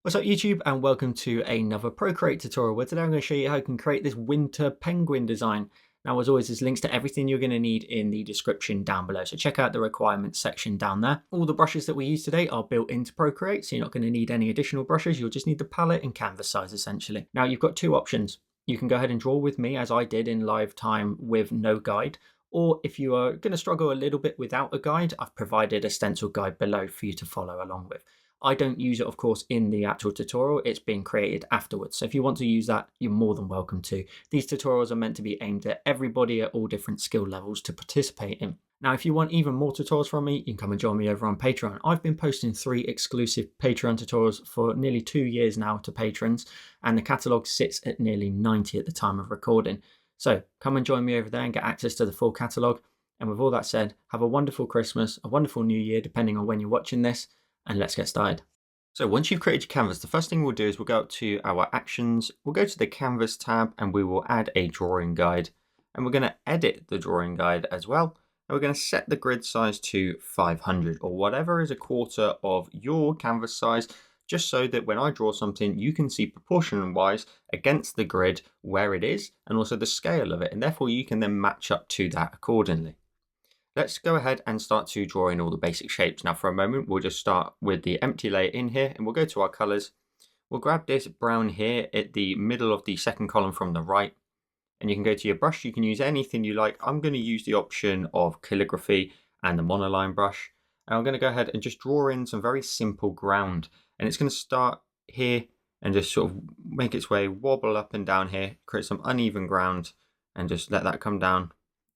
What's up YouTube, and welcome to another Procreate tutorial where today I'm going to show you how you can create this winter penguin design. Now as always, there's links to everything you're going to need in the description down below, so check out the requirements section down there. All the brushes that we use today are built into Procreate, so you're not going to need any additional brushes. You'll just need the palette and canvas size essentially. Now you've got two options. You can go ahead and draw with me as I did in live time with no guide, or if you are going to struggle a little bit without a guide, I've provided a stencil guide below for you to follow along with. I don't use it, of course, in the actual tutorial. It's being created afterwards. So if you want to use that, you're more than welcome to. These tutorials are meant to be aimed at everybody at all different skill levels to participate in. Now, if you want even more tutorials from me, you can come and join me over on Patreon. I've been posting 3 exclusive Patreon tutorials for nearly 2 years now to patrons, and the catalogue sits at nearly 90 at the time of recording. So come and join me over there and get access to the full catalogue. And with all that said, have a wonderful Christmas, a wonderful New Year, depending on when you're watching this, and let's get started. So once you've created your canvas, the first thing we'll do is we'll go up to our actions, we'll go to the canvas tab, and we will add a drawing guide. And we're going to edit the drawing guide as well. And we're going to set the grid size to 500 or whatever is a quarter of your canvas size, just so that when I draw something, you can see proportion wise against the grid where it is and also the scale of it. And therefore you can then match up to that accordingly. Let's go ahead and start to draw in all the basic shapes. Now for a moment, we'll just start with the empty layer in here and we'll go to our colors. We'll grab this brown here at the middle of the second column from the right. And you can go to your brush. You can use anything you like. I'm going to use the option of calligraphy and the monoline brush. And I'm going to go ahead and just draw in some very simple ground. And it's going to start here and just sort of make its way, wobble up and down here, create some uneven ground and just let that come down.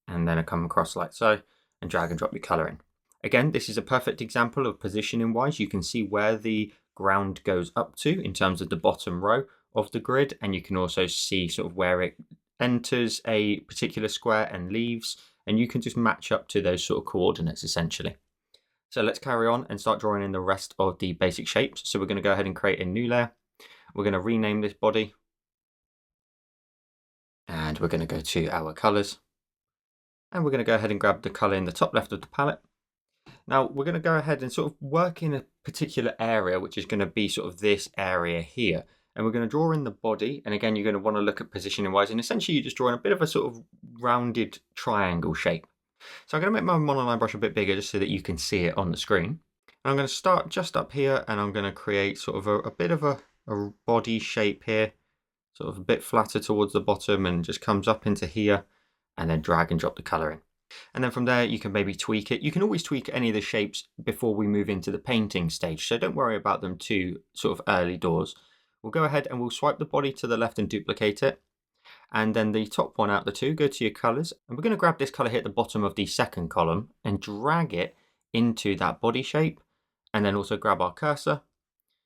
And then it come across like so. And drag and drop your color in. Again, this is a perfect example of positioning wise. You can see where the ground goes up to in terms of the bottom row of the grid, and you can also see sort of where it enters a particular square and leaves, and you can just match up to those sort of coordinates essentially. So let's carry on and start drawing in the rest of the basic shapes. So we're going to go ahead and create a new layer. We're going to rename this body, and we're going to go to our colors. And we're going to go ahead and grab the color in the top left of the palette. Now we're going to go ahead and sort of work in a particular area, which is going to be sort of this area here. And we're going to draw in the body. And again, you're going to want to look at positioning wise. And essentially you're just drawing a bit of a sort of rounded triangle shape. So I'm going to make my monoline brush a bit bigger just so that you can see it on the screen. And I'm going to start just up here and I'm going to create sort of a bit of a body shape here. Sort of a bit flatter towards the bottom and just comes up into here. And then drag and drop the color in. And then from there, you can maybe tweak it. You can always tweak any of the shapes before we move into the painting stage. So don't worry about them too sort of early doors. We'll go ahead and we'll swipe the body to the left and duplicate it. And then the top one out the two, go to your colors. And we're going to grab this color here at the bottom of the second column and drag it into that body shape. And then also grab our cursor.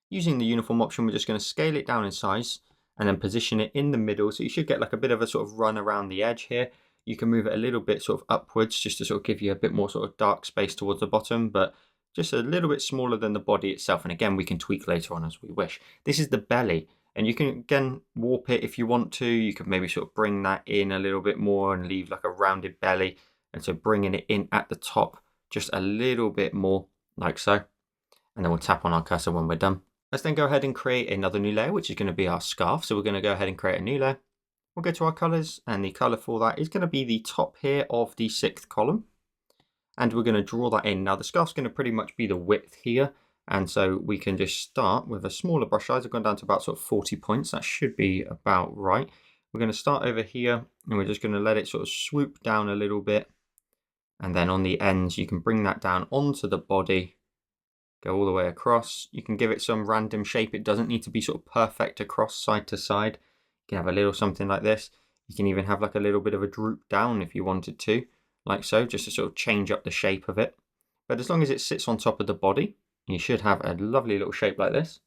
Using the uniform option, we're just going to scale it down in size and then position it in the middle. So you should get like a bit of a sort of run around the edge here. You can move it a little bit sort of upwards just to sort of give you a bit more sort of dark space towards the bottom, but just a little bit smaller than the body itself. And again, we can tweak later on as we wish. This is the belly, and you can again warp it if you want to. You could maybe sort of bring that in a little bit more and leave like a rounded belly. And so bringing it in at the top just a little bit more like so. And then we'll tap on our cursor when we're done. Let's then go ahead and create another new layer, which is going to be our scarf. So we're going to go ahead and create a new layer. We'll go to our colors, and the color for that is going to be the top here of the 6th column. And we're going to draw that in. Now the scarf's going to pretty much be the width here. And so we can just start with a smaller brush size. I've gone down to about sort of 40 points. That should be about right. We're going to start over here and we're just going to let it sort of swoop down a little bit. And then on the ends, you can bring that down onto the body, go all the way across. You can give it some random shape. It doesn't need to be sort of perfect across side to side. You can have a little something like this. You can even have like a little bit of a droop down if you wanted to, like so, just to sort of change up the shape of it. But as long as it sits on top of the body, you should have a lovely little shape like this.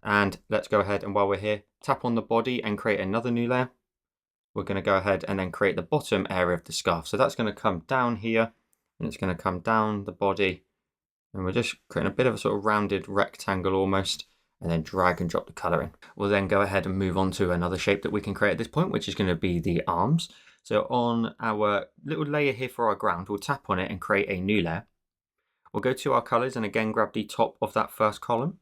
And let's go ahead and while we're here, tap on the body and create another new layer. We're going to go ahead and then create the bottom area of the scarf. So that's going to come down here and it's going to come down the body. And we're just creating a bit of a sort of rounded rectangle almost. And then drag and drop the color in. We'll then go ahead and move on to another shape that we can create at this point, which is going to be the arms. So on our little layer here for our ground, we'll tap on it and create a new layer. We'll go to our colors and again grab the top of that first column.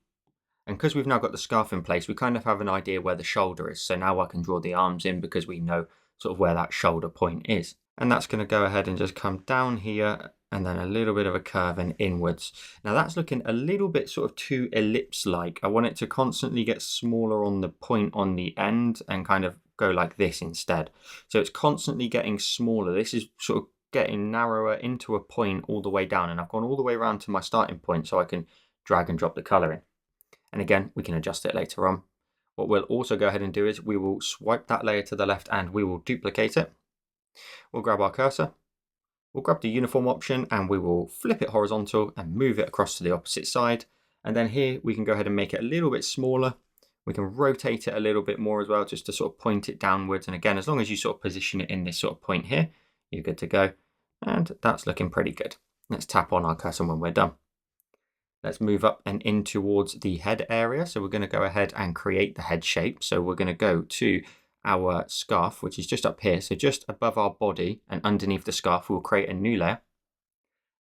And because we've now got the scarf in place, we kind of have an idea where the shoulder is. So now I can draw the arms in because we know sort of where that shoulder point is. And that's going to go ahead and just come down here and then a little bit of a curve and inwards. Now that's looking a little bit sort of too ellipse-like. I want it to constantly get smaller on the point on the end and kind of go like this instead. So it's constantly getting smaller. This is sort of getting narrower into a point all the way down, and I've gone all the way around to my starting point so I can drag and drop the color in. And again, we can adjust it later on. What we'll also go ahead and do is we will swipe that layer to the left and we will duplicate it. We'll grab our cursor, we'll grab the uniform option and we will flip it horizontal and move it across to the opposite side. And then here we can go ahead and make it a little bit smaller. We can rotate it a little bit more as well, just to sort of point it downwards. And again, as long as you sort of position it in this sort of point here, you're good to go. And that's looking pretty good. Let's tap on our cursor when we're done. Let's move up and in towards the head area. So we're going to go ahead and create the head shape. So we're going to go to our scarf, which is just up here. So just above our body and underneath the scarf, we'll create a new layer.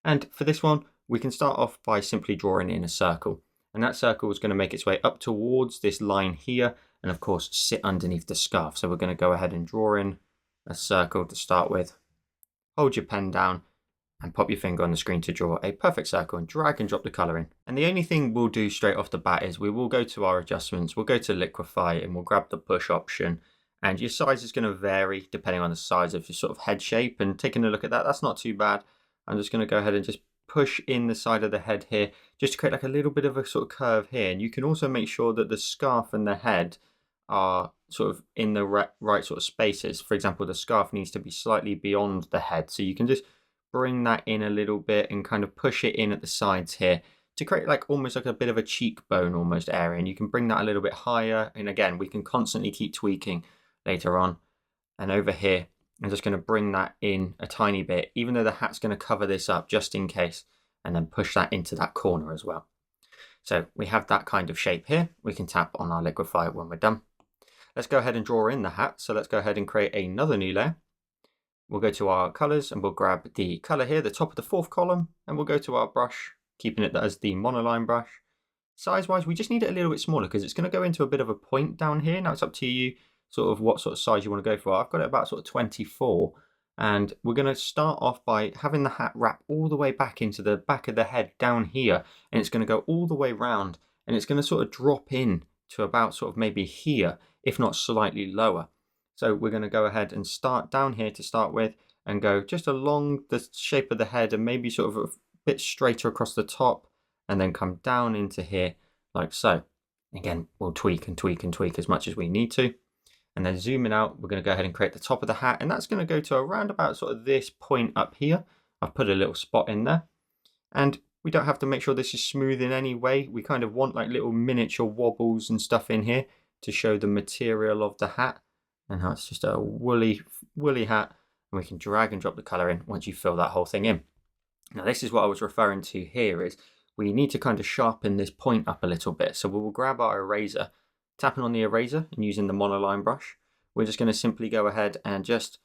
And for this one, we can start off by simply drawing in a circle. And that circle is going to make its way up towards this line here. And of course, sit underneath the scarf. So we're going to go ahead and draw in a circle to start with. Hold your pen down and pop your finger on the screen to draw a perfect circle and drag and drop the color in. And the only thing we'll do straight off the bat is we will go to our adjustments, we'll go to liquify and we'll grab the push option, and your size is going to vary depending on the size of your sort of head shape. And taking a look at that, that's not too bad. I'm just going to go ahead and just push in the side of the head here just to create like a little bit of a sort of curve here. And you can also make sure that the scarf and the head are sort of in the right sort of spaces. For example, the scarf needs to be slightly beyond the head, so you can just bring that in a little bit and kind of push it in at the sides here to create like almost like a bit of a cheekbone almost area. And you can bring that a little bit higher, and again we can constantly keep tweaking later on. And over here I'm just going to bring that in a tiny bit, even though the hat's going to cover this up just in case, and then push that into that corner as well. So we have that kind of shape here. We can tap on our liquify when we're done. Let's go ahead and draw in the hat. So let's go ahead and create another new layer. We'll go to our colors and we'll grab the color here, the top of the fourth column, and we'll go to our brush, keeping it as the monoline brush. Size wise, we just need it a little bit smaller because it's going to go into a bit of a point down here. Now it's up to you sort of what sort of size you want to go for. I've got it about sort of 24, and we're going to start off by having the hat wrap all the way back into the back of the head down here, and it's going to go all the way round, and it's going to sort of drop in to about sort of maybe here, if not slightly lower. So we're going to go ahead and start down here to start with and go just along the shape of the head and maybe sort of a bit straighter across the top, and then come down into here like so. Again, we'll tweak and tweak and tweak as much as we need to. And then zooming out, we're going to go ahead and create the top of the hat, and that's going to go to around about sort of this point up here. I've put a little spot in there, and we don't have to make sure this is smooth in any way. We kind of want like little miniature wobbles and stuff in here to show the material of the hat and how it's just a woolly hat, and we can drag and drop the color in once you fill that whole thing in. Now this is what I was referring to here, is we need to kind of sharpen this point up a little bit. So we will grab our eraser, tapping on the eraser and using the monoline brush, we're just going to simply go ahead and just,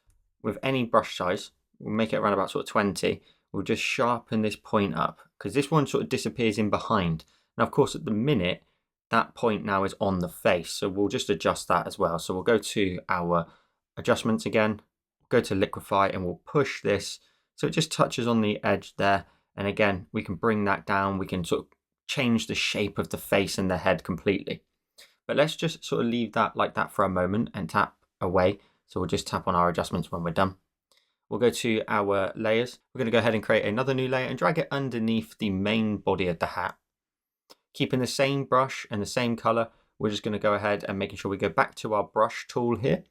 with any brush size, we'll make it around about sort of 20, we'll just sharpen this point up, because this one sort of disappears in behind. Now of course at the minute, that point now is on the face, so we'll just adjust that as well. So we'll go to our adjustments again, go to liquify, and we'll push this so it just touches on the edge there. And again, we can bring that down, we can sort of change the shape of the face and the head completely. But let's just sort of leave that like that for a moment and tap away. So we'll just tap on our adjustments when we're done. We'll go to our layers. We're going to go ahead and create another new layer and drag it underneath the main body of the hat. Keeping the same brush and the same color, we're just going to go ahead and making sure we go back to our brush tool here.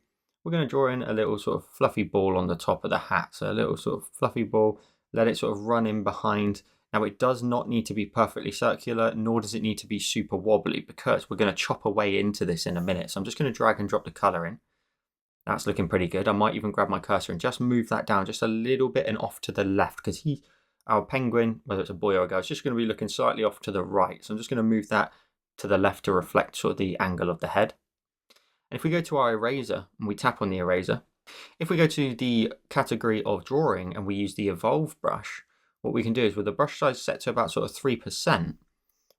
We're going to draw in a little sort of fluffy ball on the top of the hat. So a little sort of fluffy ball, let it sort of run in behind. Now it does not need to be perfectly circular, nor does it need to be super wobbly, because we're going to chop away into this in a minute. So I'm just going to drag and drop the color in. That's looking pretty good. I might even grab my cursor and just move that down just a little bit and off to the left, because our penguin, whether it's a boy or a girl, is just going to be looking slightly off to the right. So I'm just going to move that to the left to reflect sort of the angle of the head. And if we go to our eraser and we tap on the eraser, if we go to the category of drawing and we use the evolve brush, what we can do is with the brush size set to about sort of 3%,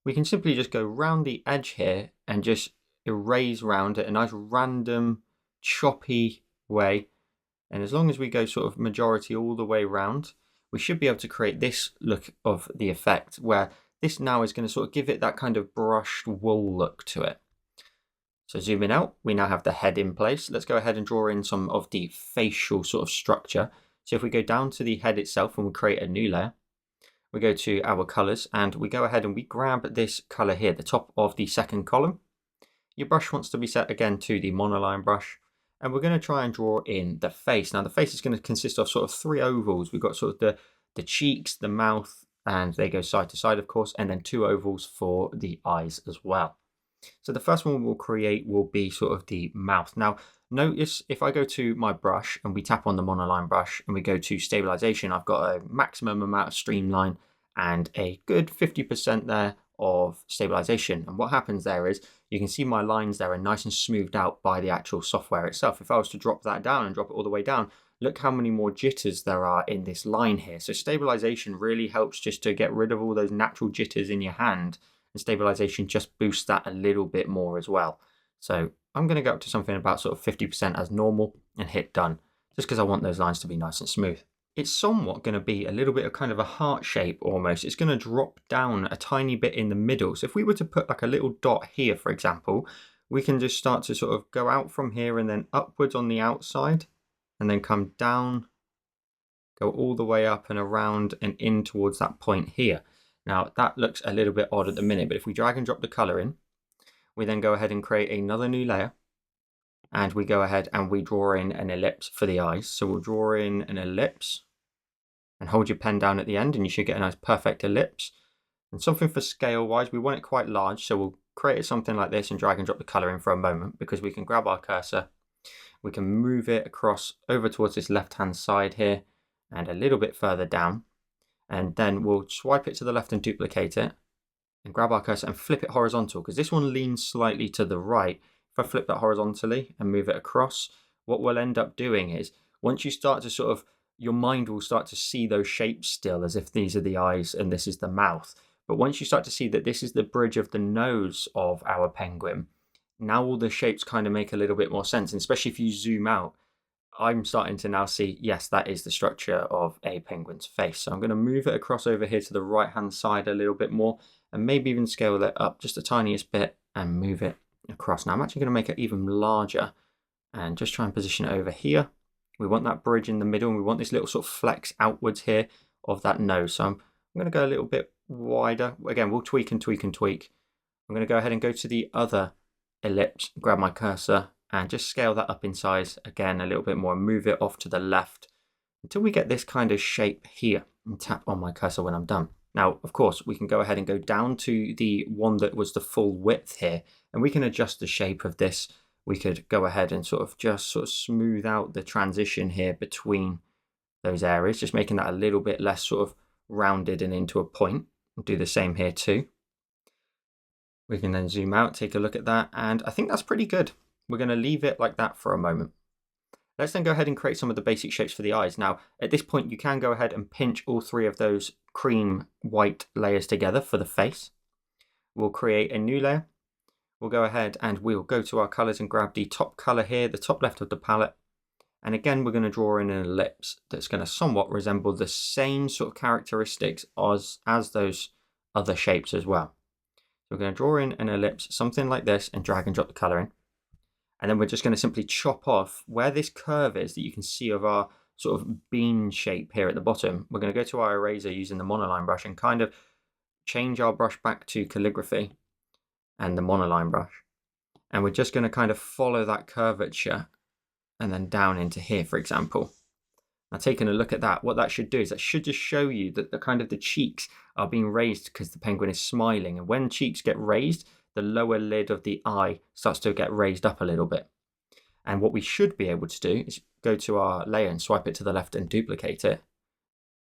we can simply just go round the edge here and just erase round it, a nice random choppy way. And as long as we go sort of majority all the way round, we should be able to create this look of the effect, where this now is going to sort of give it that kind of brushed wool look to it. So zooming out, we now have the head in place. Let's go ahead and draw in some of the facial sort of structure. So if we go down to the head itself and we create a new layer, we go to our colors and we go ahead and we grab this color here, the top of the second column. Your brush wants to be set again to the monoline brush. And we're going to try and draw in the face. Now the face is going to consist of sort of 3 ovals. We've got sort of the cheeks, the mouth, and they go side to side, of course, and then 2 ovals for the eyes as well. So the first one we'll create will be sort of the mouth. Now notice if I go to my brush and we tap on the monoline brush and we go to stabilization, I've got a maximum amount of streamline and a good 50% there of stabilization. And what happens there is you can see my lines there are nice and smoothed out by the actual software itself. If I was to drop that down and drop it all the way down, look how many more jitters there are in this line here. So stabilization really helps just to get rid of all those natural jitters in your hand, and stabilization just boosts that a little bit more as well. So I'm going to go up to something about sort of 50% as normal and hit done, just because I want those lines to be nice and smooth. It's somewhat going to be a little bit of kind of a heart shape almost. It's going to drop down a tiny bit in the middle. So if we were to put like a little dot here, for example, we can just start to sort of go out from here and then upwards on the outside and then come down, go all the way up and around and in towards that point here. Now that looks a little bit odd at the minute, but if we drag and drop the color in, we then go ahead and create another new layer. And we go ahead and we draw in an ellipse for the eyes. So we'll draw in an ellipse and hold your pen down at the end and you should get a nice perfect ellipse. And something for scale wise, we want it quite large. So we'll create something like this and drag and drop the color in for a moment, because we can grab our cursor, we can move it across over towards this left hand side here and a little bit further down. And then we'll swipe it to the left and duplicate it and grab our cursor and flip it horizontal, because this one leans slightly to the right. If I flip that horizontally and move it across, what we'll end up doing is once you start to sort of, your mind will start to see those shapes still as if these are the eyes and this is the mouth. But once you start to see that this is the bridge of the nose of our penguin, now all the shapes kind of make a little bit more sense. And especially if you zoom out, I'm starting to now see, yes, that is the structure of a penguin's face. So I'm going to move it across over here to the right hand side a little bit more and maybe even scale that up just the tiniest bit and move it across. Now I'm actually going to make it even larger and just try and position it over here. We want that bridge in the middle and we want this little sort of flex outwards here of that nose. So I'm going to go a little bit wider. Again, we'll tweak and tweak and tweak. I'm going to go ahead and go to the other ellipse, grab my cursor and just scale that up in size again a little bit more and move it off to the left until we get this kind of shape here, and tap on my cursor when I'm done. Now, of course, we can go ahead and go down to the one that was the full width here, and we can adjust the shape of this. We could go ahead and sort of smooth out the transition here between those areas, just making that a little bit less sort of rounded and into a point. We'll do the same here too. We can then zoom out, take a look at that, and I think that's pretty good. We're going to leave it like that for a moment. Let's then go ahead and create some of the basic shapes for the eyes. Now, at this point, you can go ahead and pinch all 3 of those cream white layers together for the face. We'll create a new layer. We'll go ahead and we'll go to our colors and grab the top color here, the top left of the palette. And again, we're going to draw in an ellipse that's going to somewhat resemble the same sort of characteristics as those other shapes as well. So we're going to draw in an ellipse, something like this, and drag and drop the color in. And then we're just going to simply chop off where this curve is that you can see of our sort of bean shape here at the bottom. We're going to go to our eraser using the monoline brush and kind of change our brush back to calligraphy and the monoline brush. And we're just going to kind of follow that curvature and then down into here, for example. Now, taking a look at that, what that should do is that should just show you that the cheeks are being raised because the penguin is smiling. And when cheeks get raised, the lower lid of the eye starts to get raised up a little bit. And what we should be able to do is go to our layer and swipe it to the left and duplicate it.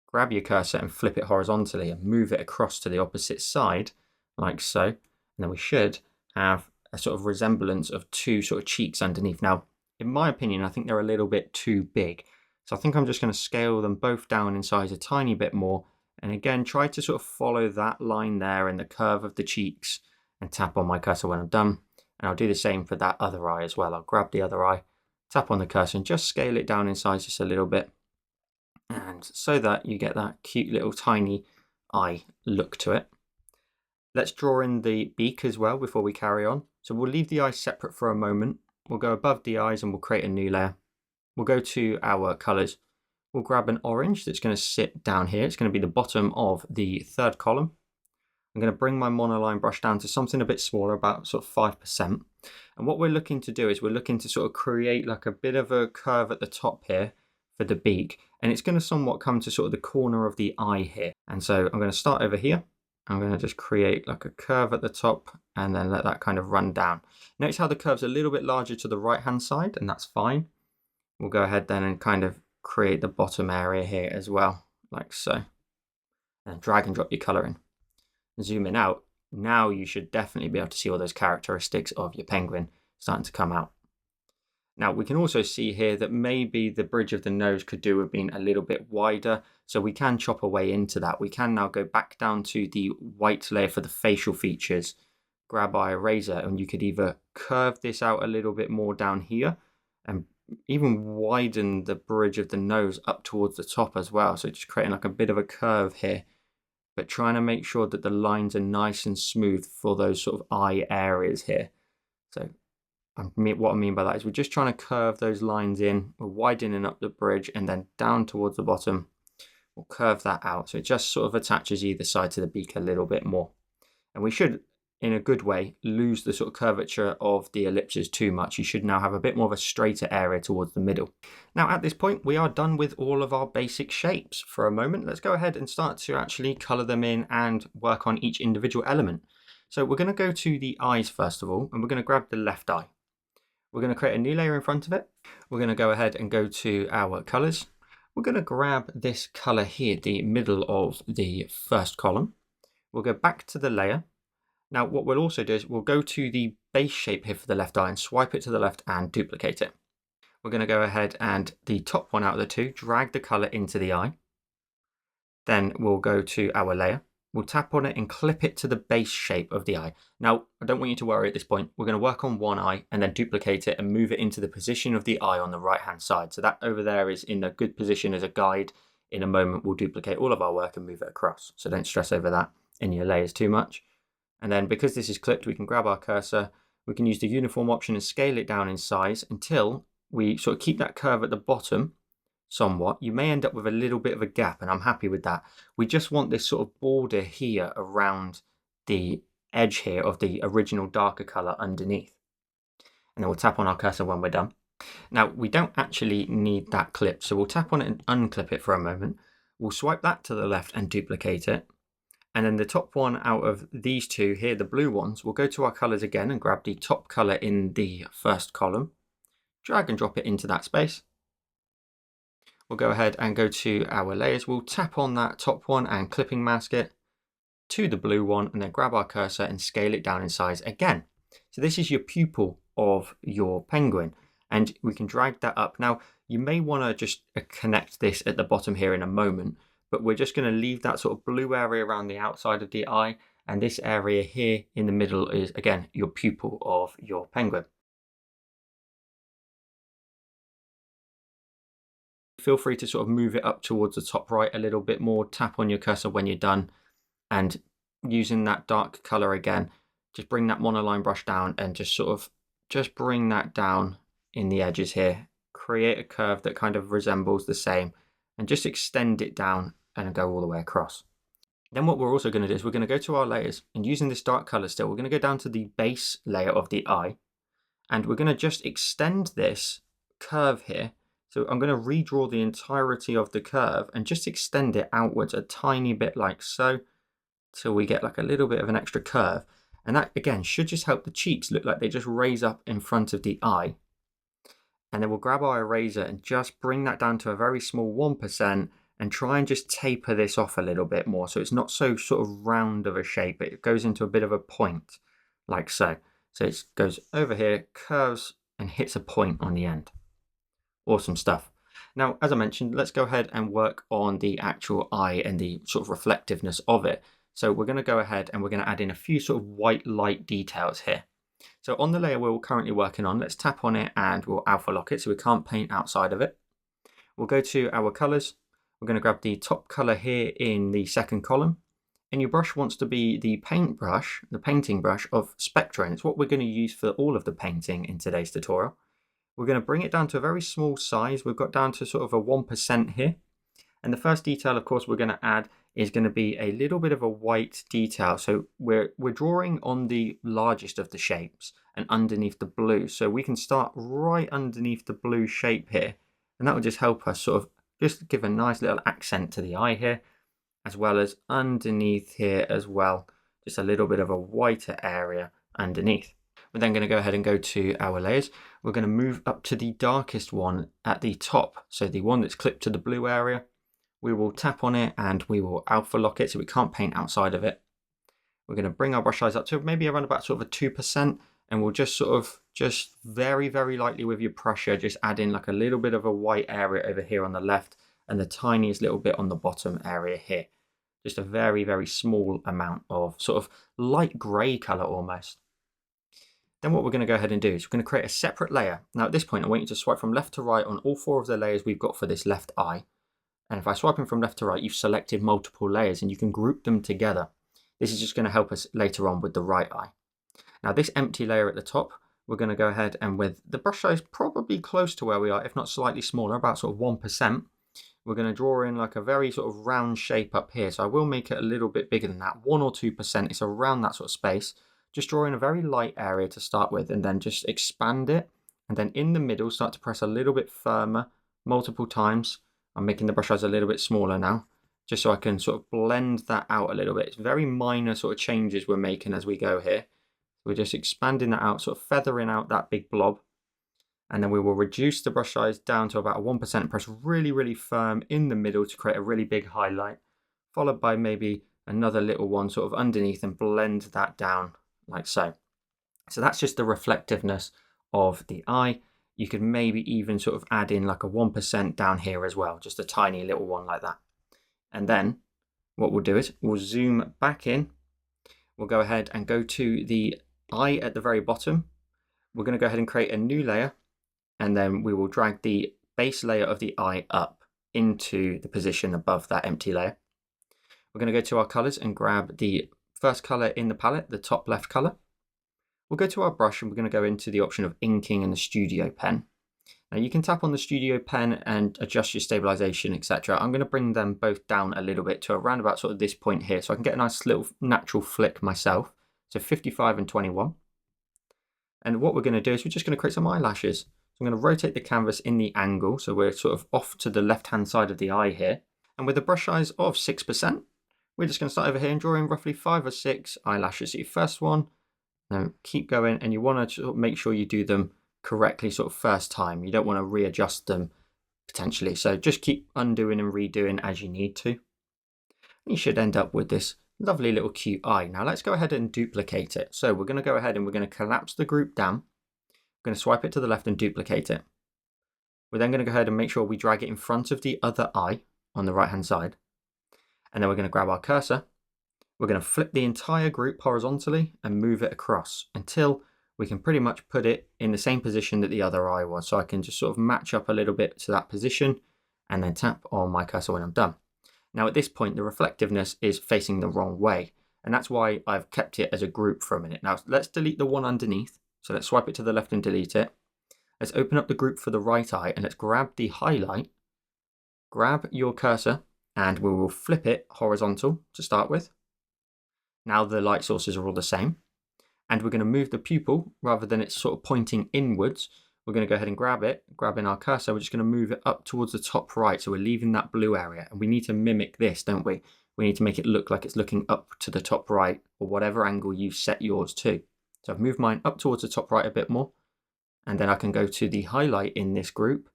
Grab your cursor and flip it horizontally and move it across to the opposite side, like so. And then we should have a sort of resemblance of 2 sort of cheeks underneath. Now, in my opinion, I think they're a little bit too big. So I think I'm just going to scale them both down in size a tiny bit more And again, try to sort of follow that line there and the curve of the cheeks and tap on my cursor when I'm done. And I'll do the same for that other eye as well. I'll grab the other eye, tap on the cursor and just scale it down in size just a little bit. And so that you get that cute little tiny eye look to it. Let's draw in the beak as well before we carry on. So we'll leave the eyes separate for a moment. We'll go above the eyes and we'll create a new layer. We'll go to our colors. We'll grab an orange that's going to sit down here. It's going to be the bottom of the third column. I'm going to bring my monoline brush down to something a bit smaller, about sort of 5%. And what we're looking to do is we're looking to sort of create like a bit of a curve at the top here for the beak. And it's going to somewhat come to sort of the corner of the eye here. And so I'm going to start over here. I'm going to just create like a curve at the top and then let that kind of run down. Notice how the curve's a little bit larger to the right hand side, and that's fine. We'll go ahead then and kind of create the bottom area here as well, like so. And drag and drop your color in. Zoom in out. Now you should definitely be able to see all those characteristics of your penguin starting to come out. Now we can also see here that maybe the bridge of the nose could do with being a little bit wider, so we can chop away into that. We can now go back down to the white layer for the facial features, grab our eraser, and you could either curve this out a little bit more down here and even widen the bridge of the nose up towards the top as well. So just creating like a bit of a curve here, but trying to make sure that the lines are nice and smooth for those sort of eye areas here. So what I mean by that is we're just trying to curve those lines in, we're widening up the bridge, and then down towards the bottom, we'll curve that out. So it just sort of attaches either side to the beak a little bit more. And we should, in a good way, lose the sort of curvature of the ellipses too much. You should now have a bit more of a straighter area towards the middle. Now at this point, we are done with all of our basic shapes. For a moment, let's go ahead and start to actually color them in and work on each individual element. So we're going to go to the eyes first of all, and we're going to grab the left eye. We're going to create a new layer in front of it. We're going to go ahead and go to our colors. We're going to grab this color here, the middle of the first column. We'll go back to the layer. Now what we'll also do is we'll go to the base shape here for the left eye and swipe it to the left and duplicate it. We're going to go ahead and the top one out of the two, drag the color into the eye. Then we'll go to our layer. We'll tap on it and clip it to the base shape of the eye. Now, I don't want you to worry at this point. We're going to work on one eye and then duplicate it and move it into the position of the eye on the right-hand side. So that over there is in a good position as a guide. In a moment, we'll duplicate all of our work and move it across. So don't stress over that in your layers too much. And then because this is clipped, we can grab our cursor. We can use the uniform option and scale it down in size until we sort of keep that curve at the bottom somewhat. You may end up with a little bit of a gap, and I'm happy with that. We just want this sort of border here around the edge here of the original darker color underneath. And then we'll tap on our cursor when we're done. Now we don't actually need that clip, so we'll tap on it and unclip it for a moment. We'll swipe that to the left and duplicate it. And then the top one out of these two here, the blue ones, we'll go to our colors again and grab the top color in the first column, drag and drop it into that space. We'll go ahead and go to our layers. We'll tap on that top one and clipping mask it to the blue one, and then grab our cursor and scale it down in size again. So this is your pupil of your penguin, and we can drag that up. Now you may want to just connect this at the bottom here in a moment, but we're just going to leave that sort of blue area around the outside of the eye, and this area here in the middle is again your pupil of your penguin. Feel free to sort of move it up towards the top right a little bit more, tap on your cursor when you're done, and using that dark color again, just bring that monoline brush down and just bring that down in the edges here. Create a curve that kind of resembles the same and just extend it down and go all the way across. Then what we're also going to do is we're going to go to our layers, and using this dark color still, we're going to go down to the base layer of the eye, and we're going to just extend this curve here. So I'm going to redraw the entirety of the curve and just extend it outwards a tiny bit like so, till we get like a little bit of an extra curve. And that again should just help the cheeks look like they just raise up in front of the eye. And then we'll grab our eraser and just bring that down to a very small 1% and try and just taper this off a little bit more. So it's not so sort of round of a shape. It goes into a bit of a point like so. So it goes over here, curves and hits a point on the end. Awesome stuff. Now, as I mentioned, let's go ahead and work on the actual eye and the sort of reflectiveness of it. So we're going to go ahead and we're going to add in a few sort of white light details here. So on the layer we're currently working on, let's tap on it and we'll alpha lock it so we can't paint outside of it. We'll go to our colors. We're going to grab the top color here in the second column. And your brush wants to be the paintbrush, the painting brush of Spectra. And it's what we're going to use for all of the painting in today's tutorial. We're going to bring it down to a very small size. We've got down to sort of a 1% here. And the first detail, of course, we're going to add is going to be a little bit of a white detail. So we're drawing on the largest of the shapes and underneath the blue. So we can start right underneath the blue shape here. And that will just help us sort of just give a nice little accent to the eye here, as well as underneath here as well. Just a little bit of a whiter area underneath. We're then going to go ahead and go to our layers. We're going to move up to the darkest one at the top. So the one that's clipped to the blue area. We will tap on it and we will alpha lock it so we can't paint outside of it. We're going to bring our brush size up to maybe around about sort of a 2%, and we'll just sort of just very, very lightly with your pressure, just add in like a little bit of a white area over here on the left and the tiniest little bit on the bottom area here. Just a very, very small amount of sort of light grey colour almost. Then what we're going to go ahead and do is we're going to create a separate layer. Now at this point, I want you to swipe from left to right on all 4 of the layers we've got for this left eye. And if I swipe them from left to right, you've selected multiple layers and you can group them together. This is just going to help us later on with the right eye. Now this empty layer at the top, we're going to go ahead and with the brush size probably close to where we are, if not slightly smaller, about sort of 1%. We're going to draw in like a very sort of round shape up here. So I will make it a little bit bigger than that, 1 or 2%. It's around that sort of space. Just draw in a very light area to start with and then just expand it. And then in the middle, start to press a little bit firmer multiple times. I'm making the brush size a little bit smaller now, just so I can sort of blend that out a little bit. It's very minor sort of changes we're making as we go here. We're just expanding that out, sort of feathering out that big blob. And then we will reduce the brush size down to about 1% and press really, really firm in the middle to create a really big highlight, followed by maybe another little one sort of underneath and blend that down like so. So that's just the reflectiveness of the eye. You could maybe even sort of add in like a 1% down here as well, just a tiny little one like that. And then what we'll do is we'll zoom back in. We'll go ahead and go to the eye at the very bottom. We're going to go ahead and create a new layer, and then we will drag the base layer of the eye up into the position above that empty layer. We're going to go to our colors and grab the first color in the palette, the top left color. We'll go to our brush and we're going to go into the option of inking and the studio pen. Now you can tap on the studio pen and adjust your stabilization, etc. I'm going to bring them both down a little bit to around about sort of this point here, so I can get a nice little natural flick myself. So 55 and 21. And what we're going to do is we're just going to create some eyelashes. So I'm going to rotate the canvas in the angle, so we're sort of off to the left-hand side of the eye here. And with a brush size of 6%, we're just going to start over here and draw in roughly 5 or 6 eyelashes. So your first one, now keep going, and you want to make sure you do them correctly sort of first time. You don't want to readjust them potentially. So just keep undoing and redoing as you need to. You should end up with this lovely little cute eye. Now let's go ahead and duplicate it. So we're going to go ahead and we're going to collapse the group down. We're going to swipe it to the left and duplicate it. We're then going to go ahead and make sure we drag it in front of the other eye on the right hand side. And then we're going to grab our cursor. We're going to flip the entire group horizontally and move it across until we can pretty much put it in the same position that the other eye was. So I can just sort of match up a little bit to that position and then tap on my cursor when I'm done. Now at this point, the reflectiveness is facing the wrong way. And that's why I've kept it as a group for a minute. Now let's delete the one underneath. So let's swipe it to the left and delete it. Let's open up the group for the right eye and let's grab the highlight. Grab your cursor and we will flip it horizontal to start with. Now the light sources are all the same. And we're going to move the pupil rather than it's sort of pointing inwards. We're going to go ahead and grab it, grabbing our cursor. We're just going to move it up towards the top right. So we're leaving that blue area, and we need to mimic this, don't we? We need to make it look like it's looking up to the top right or whatever angle you've set yours to. So I've moved mine up towards the top right a bit more. And then I can go to the highlight in this group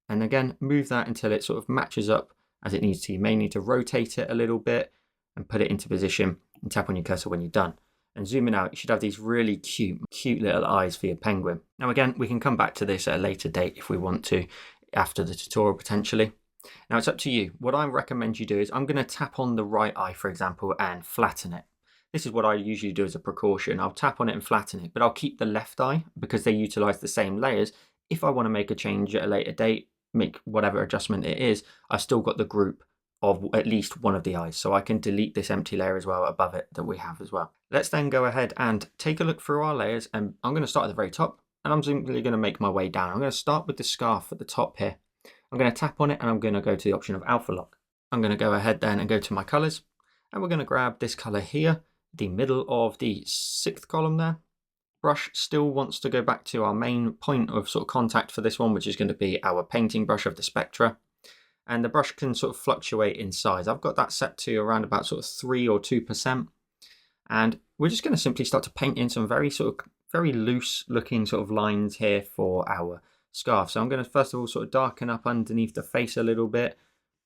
and again, move that until it sort of matches up as it needs to. You may need to rotate it a little bit and put it into position and tap on your cursor when you're done. And zooming out, you should have these really cute little eyes for your penguin. Now again, we can come back to this at a later date if we want to. after the tutorial potentially. Now it's up to you. What I recommend you do is I'm going to tap on the right eye, for example, and flatten it. This is what I usually do as a precaution. I'll tap on it and flatten it, but I'll keep the left eye because they utilize the same layers. If I want to make a change at a later date, make whatever adjustment it is, I've still got the group of at least one of the eyes, so I can delete this empty layer as well above it that we have as well. Let's then go ahead and take a look through our layers, and I'm going to start at the very top, and I'm simply going to make my way down. I'm going to start with the scarf at the top here. I'm going to tap on it, and I'm going to go to the option of Alpha Lock. I'm going to go ahead then and go to my colors, and we're going to grab this color here, the middle of the 6th column there. Brush still wants to go back to our main point of sort of contact for this one, which is going to be our painting brush of the Spectra. And the brush can sort of fluctuate in size. I've got that set to around about sort of 3 or 2%. And we're just going to simply start to paint in some very loose looking sort of lines here for our scarf. So I'm going to first of all sort of darken up underneath the face a little bit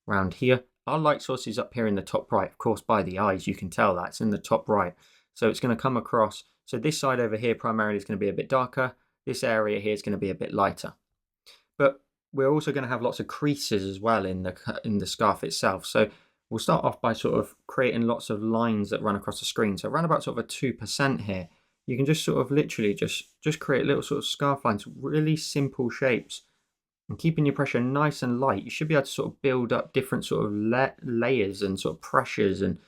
around here. Our light source is up here in the top right. Of course, by the eyes, you can tell that it's in the top right. So it's going to come across. So this side over here primarily is going to be a bit darker. This area here is going to be a bit lighter. But we're also going to have lots of creases as well in the scarf itself. So we'll start off by sort of creating lots of lines that run across the screen. So around about sort of a 2% here, you can just sort of literally just create little sort of scarf lines, really simple shapes. And keeping your pressure nice and light, you should be able to sort of build up different sort of layers and sort of pressures and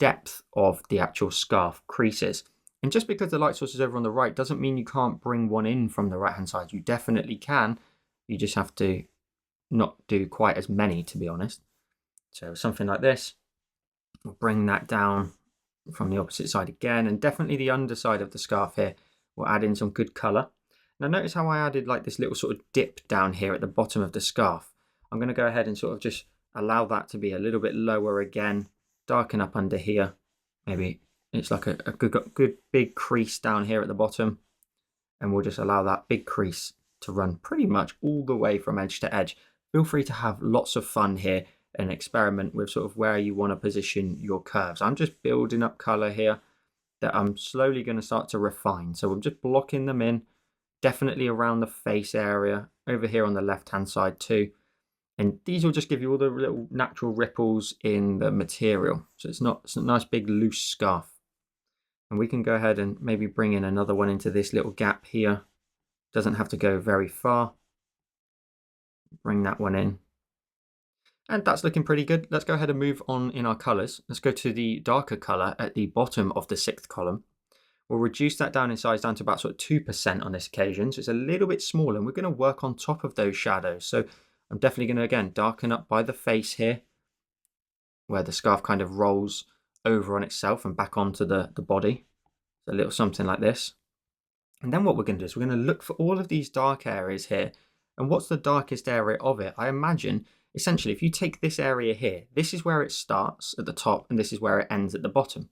depth of the actual scarf creases. And just because the light source is over on the right doesn't mean you can't bring one in from the right hand side. You definitely can. You just have to not do quite as many, to be honest. So something like this, we'll bring that down from the opposite side again, and definitely the underside of the scarf here will add in some good color. Now notice how I added like this little sort of dip down here at the bottom of the scarf. I'm going to go ahead and sort of just allow that to be a little bit lower again, darken up under here. Maybe it's like a good big crease down here at the bottom, and we'll just allow that big crease to run pretty much all the way from edge to edge. Feel free to have lots of fun here and experiment with sort of where you want to position your curves. I'm just building up color here that I'm slowly going to start to refine. So I'm just blocking them in, definitely around the face area, over here on the left hand side too. And these will just give you all the little natural ripples in the material. So it's a nice big loose scarf. And we can go ahead and maybe bring in another one into this little gap here. Doesn't have to go very far. Bring that one in. And that's looking pretty good. Let's go ahead and move on in our colors. Let's go to the darker color at the bottom of the 6th column. We'll reduce that down in size down to about sort of 2% on this occasion. So it's a little bit smaller, and we're going to work on top of those shadows. So I'm definitely going to, again, darken up by the face here, where the scarf kind of rolls over on itself and back onto the body. So a little something like this. And then what we're going to do is we're going to look for all of these dark areas here. And what's the darkest area of it? I imagine, essentially, if you take this area here, this is where it starts at the top and this is where it ends at the bottom.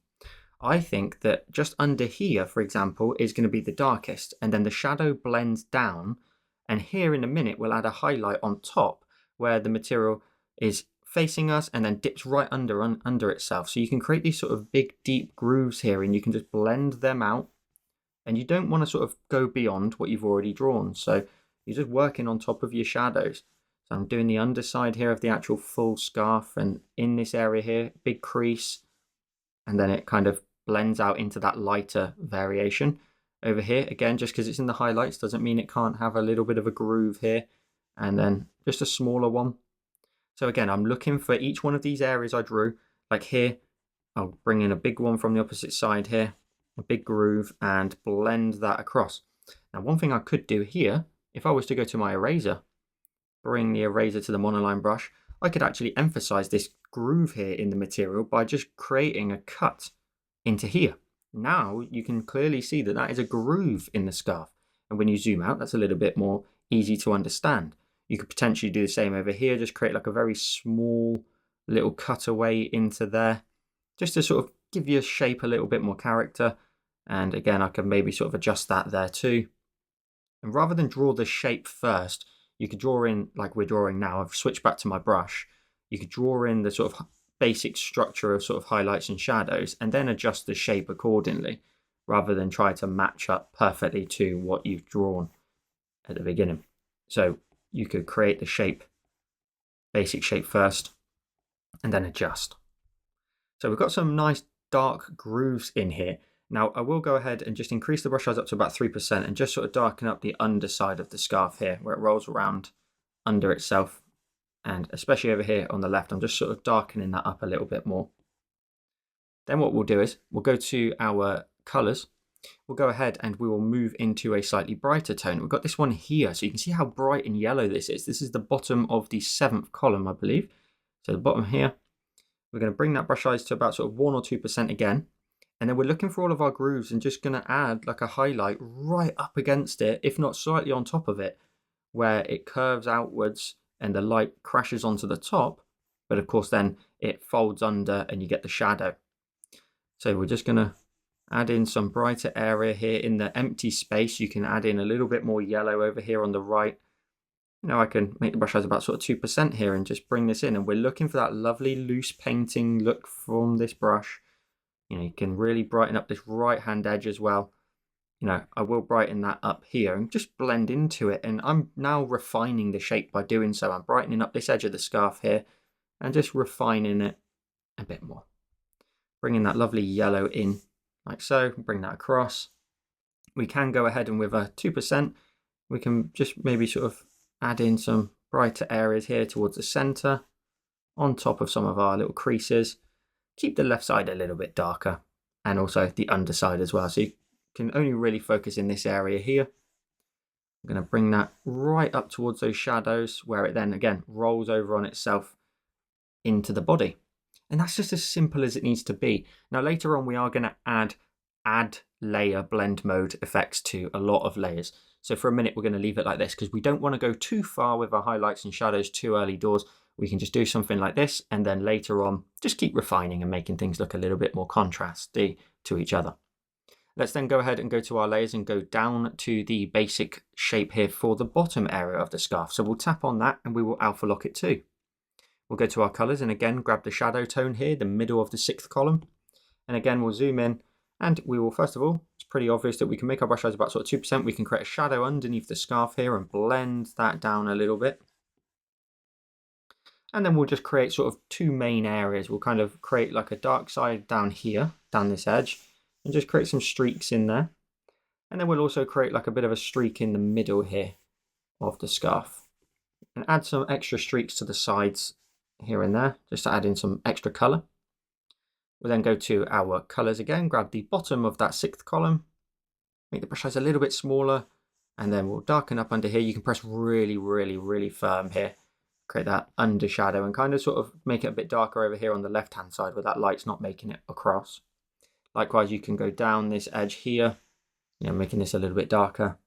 I think that just under here, for example, is going to be the darkest, and then the shadow blends down, and here in a minute we'll add a highlight on top where the material is facing us and then dips right under itself. So you can create these sort of big deep grooves here, and you can just blend them out, and you don't want to sort of go beyond what you've already drawn. So you're just working on top of your shadows. So I'm doing the underside here of the actual full scarf, and in this area here, big crease, and then it kind of blends out into that lighter variation. Over here, again, just because it's in the highlights doesn't mean it can't have a little bit of a groove here, and then just a smaller one. So again, I'm looking for each one of these areas I drew. Like here, I'll bring in a big one from the opposite side here, a big groove, and blend that across. Now, one thing I could do here, if I was to go to my eraser, bring the eraser to the monoline brush, I could actually emphasize this groove here in the material by just creating a cut into here. Now you can clearly see that that is a groove in the scarf. And when you zoom out, that's a little bit more easy to understand. You could potentially do the same over here, just create like a very small little cutaway into there, just to sort of give your shape a little bit more character. And again, I can maybe sort of adjust that there too. And rather than draw the shape first, you could draw in like we're drawing now. I've switched back to my brush. You could draw in the sort of basic structure of sort of highlights and shadows, and then adjust the shape accordingly, rather than try to match up perfectly to what you've drawn at the beginning. So you could create the shape, basic shape first, and then adjust. So we've got some nice dark grooves in here. Now I will go ahead and just increase the brush size up to about 3% and just sort of darken up the underside of the scarf here where it rolls around under itself, and especially over here on the left, I'm just sort of darkening that up a little bit more. Then what we'll do is we'll go to our colors. We'll go ahead and we will move into a slightly brighter tone. We've got this one here, so you can see how bright and yellow this is. This is the bottom of the 7th column, I believe. So the bottom here, we're going to bring that brush size to about sort of 1 or 2% again. And then we're looking for all of our grooves and just going to add like a highlight right up against it, if not slightly on top of it, where it curves outwards and the light crashes onto the top. But of course, then it folds under and you get the shadow. So we're just going to add in some brighter area here in the empty space. You can add in a little bit more yellow over here on the right. Now I can make the brush size about sort of 2% here and just bring this in. And we're looking for that lovely loose painting look from this brush. You can really brighten up this right hand edge as well. I will brighten that up here and just blend into it. And I'm now refining the shape by doing so. I'm brightening up this edge of the scarf here and just refining it a bit more. Bringing that lovely yellow in like so, bring that across. We can go ahead and with a 2%, we can just maybe sort of add in some brighter areas here towards the center on top of some of our little creases. Keep the left side a little bit darker and also the underside as well. So you can only really focus in this area here. I'm going to bring that right up towards those shadows where it then again rolls over on itself into the body. And that's just as simple as it needs to be. Now later on we are going to add layer blend mode effects to a lot of layers. So for a minute we're going to leave it like this because we don't want to go too far with our highlights and shadows too early doors. We can just do something like this and then later on just keep refining and making things look a little bit more contrasty to each other. Let's then go ahead and go to our layers and go down to the basic shape here for the bottom area of the scarf. So we'll tap on that and we will alpha lock it too. We'll go to our colors and again grab the shadow tone here, the middle of the 6th column. And again we'll zoom in and we will, first of all, it's pretty obvious that we can make our brush size about sort of 2%. We can create a shadow underneath the scarf here and blend that down a little bit. And then we'll just create sort of 2 main areas. We'll kind of create like a dark side down here, down this edge, and just create some streaks in there. And then we'll also create like a bit of a streak in the middle here of the scarf. And add some extra streaks to the sides here and there, just to add in some extra color. We'll then go to our colors again, grab the bottom of that 6th column, make the brush size a little bit smaller, and then we'll darken up under here. You can press really, really, really firm here. Create that under shadow and kind of sort of make it a bit darker over here on the left hand side where that light's not making it across. Likewise, you can go down this edge here, making this a little bit darker.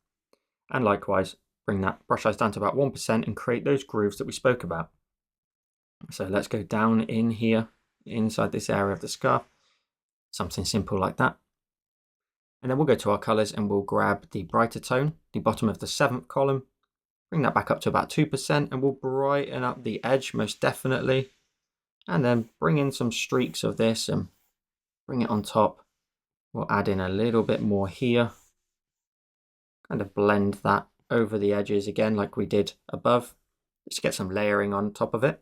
And likewise, bring that brush size down to about 1% and create those grooves that we spoke about. So let's go down in here, inside this area of the scarf, something simple like that. And then we'll go to our colors and we'll grab the brighter tone, the bottom of the 7th column, bring that back up to about 2% and we'll brighten up the edge most definitely. And then bring in some streaks of this and bring it on top. We'll add in a little bit more here. Kind of blend that over the edges again like we did above. Just get some layering on top of it.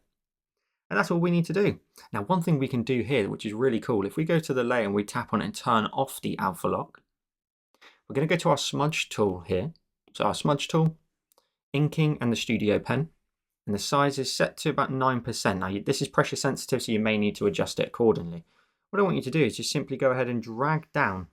And that's all we need to do. Now, one thing we can do here, which is really cool, if we go to the layer and we tap on it and turn off the alpha lock, we're going to go to our smudge tool here. So our smudge tool, inking and the studio pen. And the size is set to about 9%. Now, this is pressure sensitive, so you may need to adjust it accordingly. What I want you to do is just simply go ahead and drag down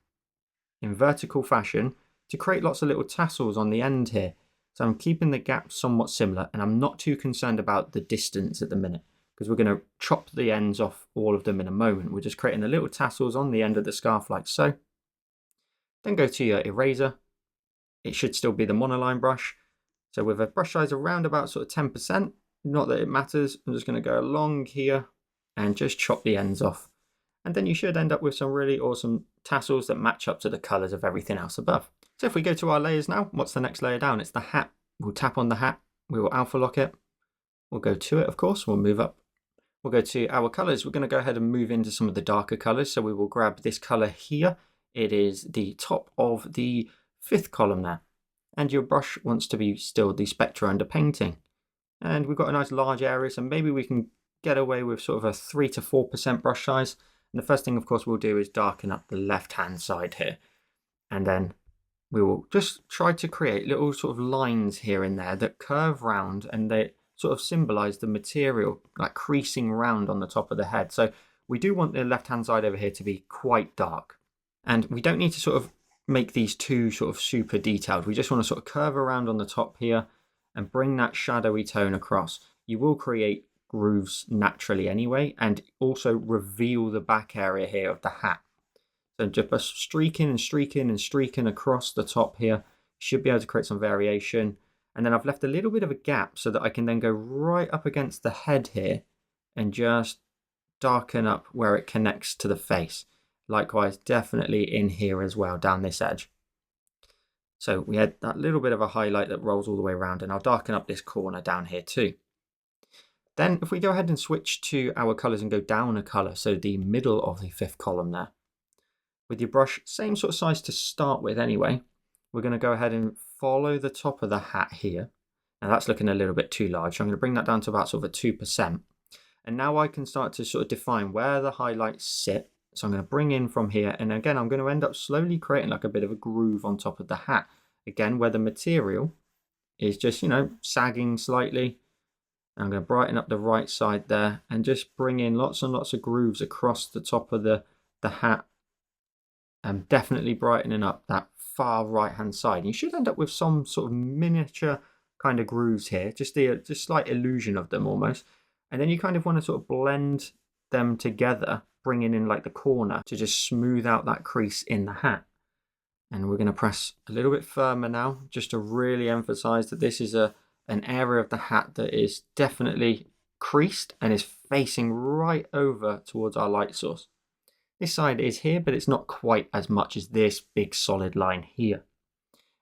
in vertical fashion to create lots of little tassels on the end here. So I'm keeping the gap somewhat similar and I'm not too concerned about the distance at the minute because we're going to chop the ends off all of them in a moment. We're just creating the little tassels on the end of the scarf like so. Then go to your eraser. It should still be the monoline brush. So with a brush size around about sort of 10%, not that it matters, I'm just going to go along here and just chop the ends off. And then you should end up with some really awesome tassels that match up to the colors of everything else above. So if we go to our layers now, what's the next layer down? It's the hat. We'll tap on the hat. We will alpha lock it. We'll go to it, of course. We'll move up. We'll go to our colors. We're going to go ahead and move into some of the darker colors. So we will grab this color here. It is the top of the 5th column there. and your brush wants to be still the spectra under painting. And we've got a nice large area, so maybe we can get away with sort of a 3 to 4% brush size. And the first thing, of course, we'll do is darken up the left-hand side here. And then we will just try to create little sort of lines here and there that curve round, and they sort of symbolize the material like creasing round on the top of the head. So we do want the left-hand side over here to be quite dark. And we don't need to sort of make these too sort of super detailed. We just want to sort of curve around on the top here and bring that shadowy tone across. You will create grooves naturally anyway, and also reveal the back area here of the hat. So just streaking and streaking and streaking across the top here, should be able to create some variation. And then I've left a little bit of a gap so that I can then go right up against the head here and just darken up where it connects to the face. Likewise, definitely in here as well, down this edge. So we had that little bit of a highlight that rolls all the way around, and I'll darken up this corner down here too. Then if we go ahead and switch to our colors and go down a color, so the middle of the fifth column there, with your brush, same sort of size to start with anyway, we're going to go ahead and follow the top of the hat here. Now that's looking a little bit too large, so I'm going to bring that down to about sort of a 2%. And now I can start to sort of define where the highlights sit. So I'm going to bring in from here, and again I'm going to end up slowly creating like a bit of a groove on top of the hat. Again, where the material is just, you know, sagging slightly. I'm going to brighten up the right side there and just bring in lots and lots of grooves across the top of the hat. And definitely brightening up that far right hand side. And you should end up with some sort of miniature kind of grooves here, just slight illusion of them almost. And then you kind of want to sort of blend them together, bringing in like the corner to just smooth out that crease in the hat. And we're going to press a little bit firmer now, just to really emphasize that this is an area of the hat that is definitely creased and is facing right over towards our light source. This side is here, but it's not quite as much as this big solid line here.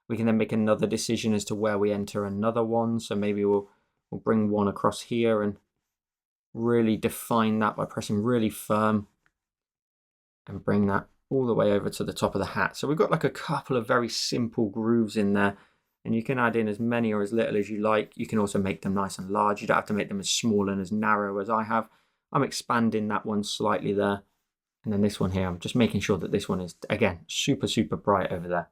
We can then make another decision as to where we enter another one. So maybe we'll bring one across here and really define that by pressing really firm and bring that all the way over to the top of the hat. So we've got like a couple of very simple grooves in there, and you can add in as many or as little as you like. You can also make them nice and large. You don't have to make them as small and as narrow as I have. I'm expanding that one slightly there. And then this one here, I'm just making sure that this one is, again, super, super bright over there.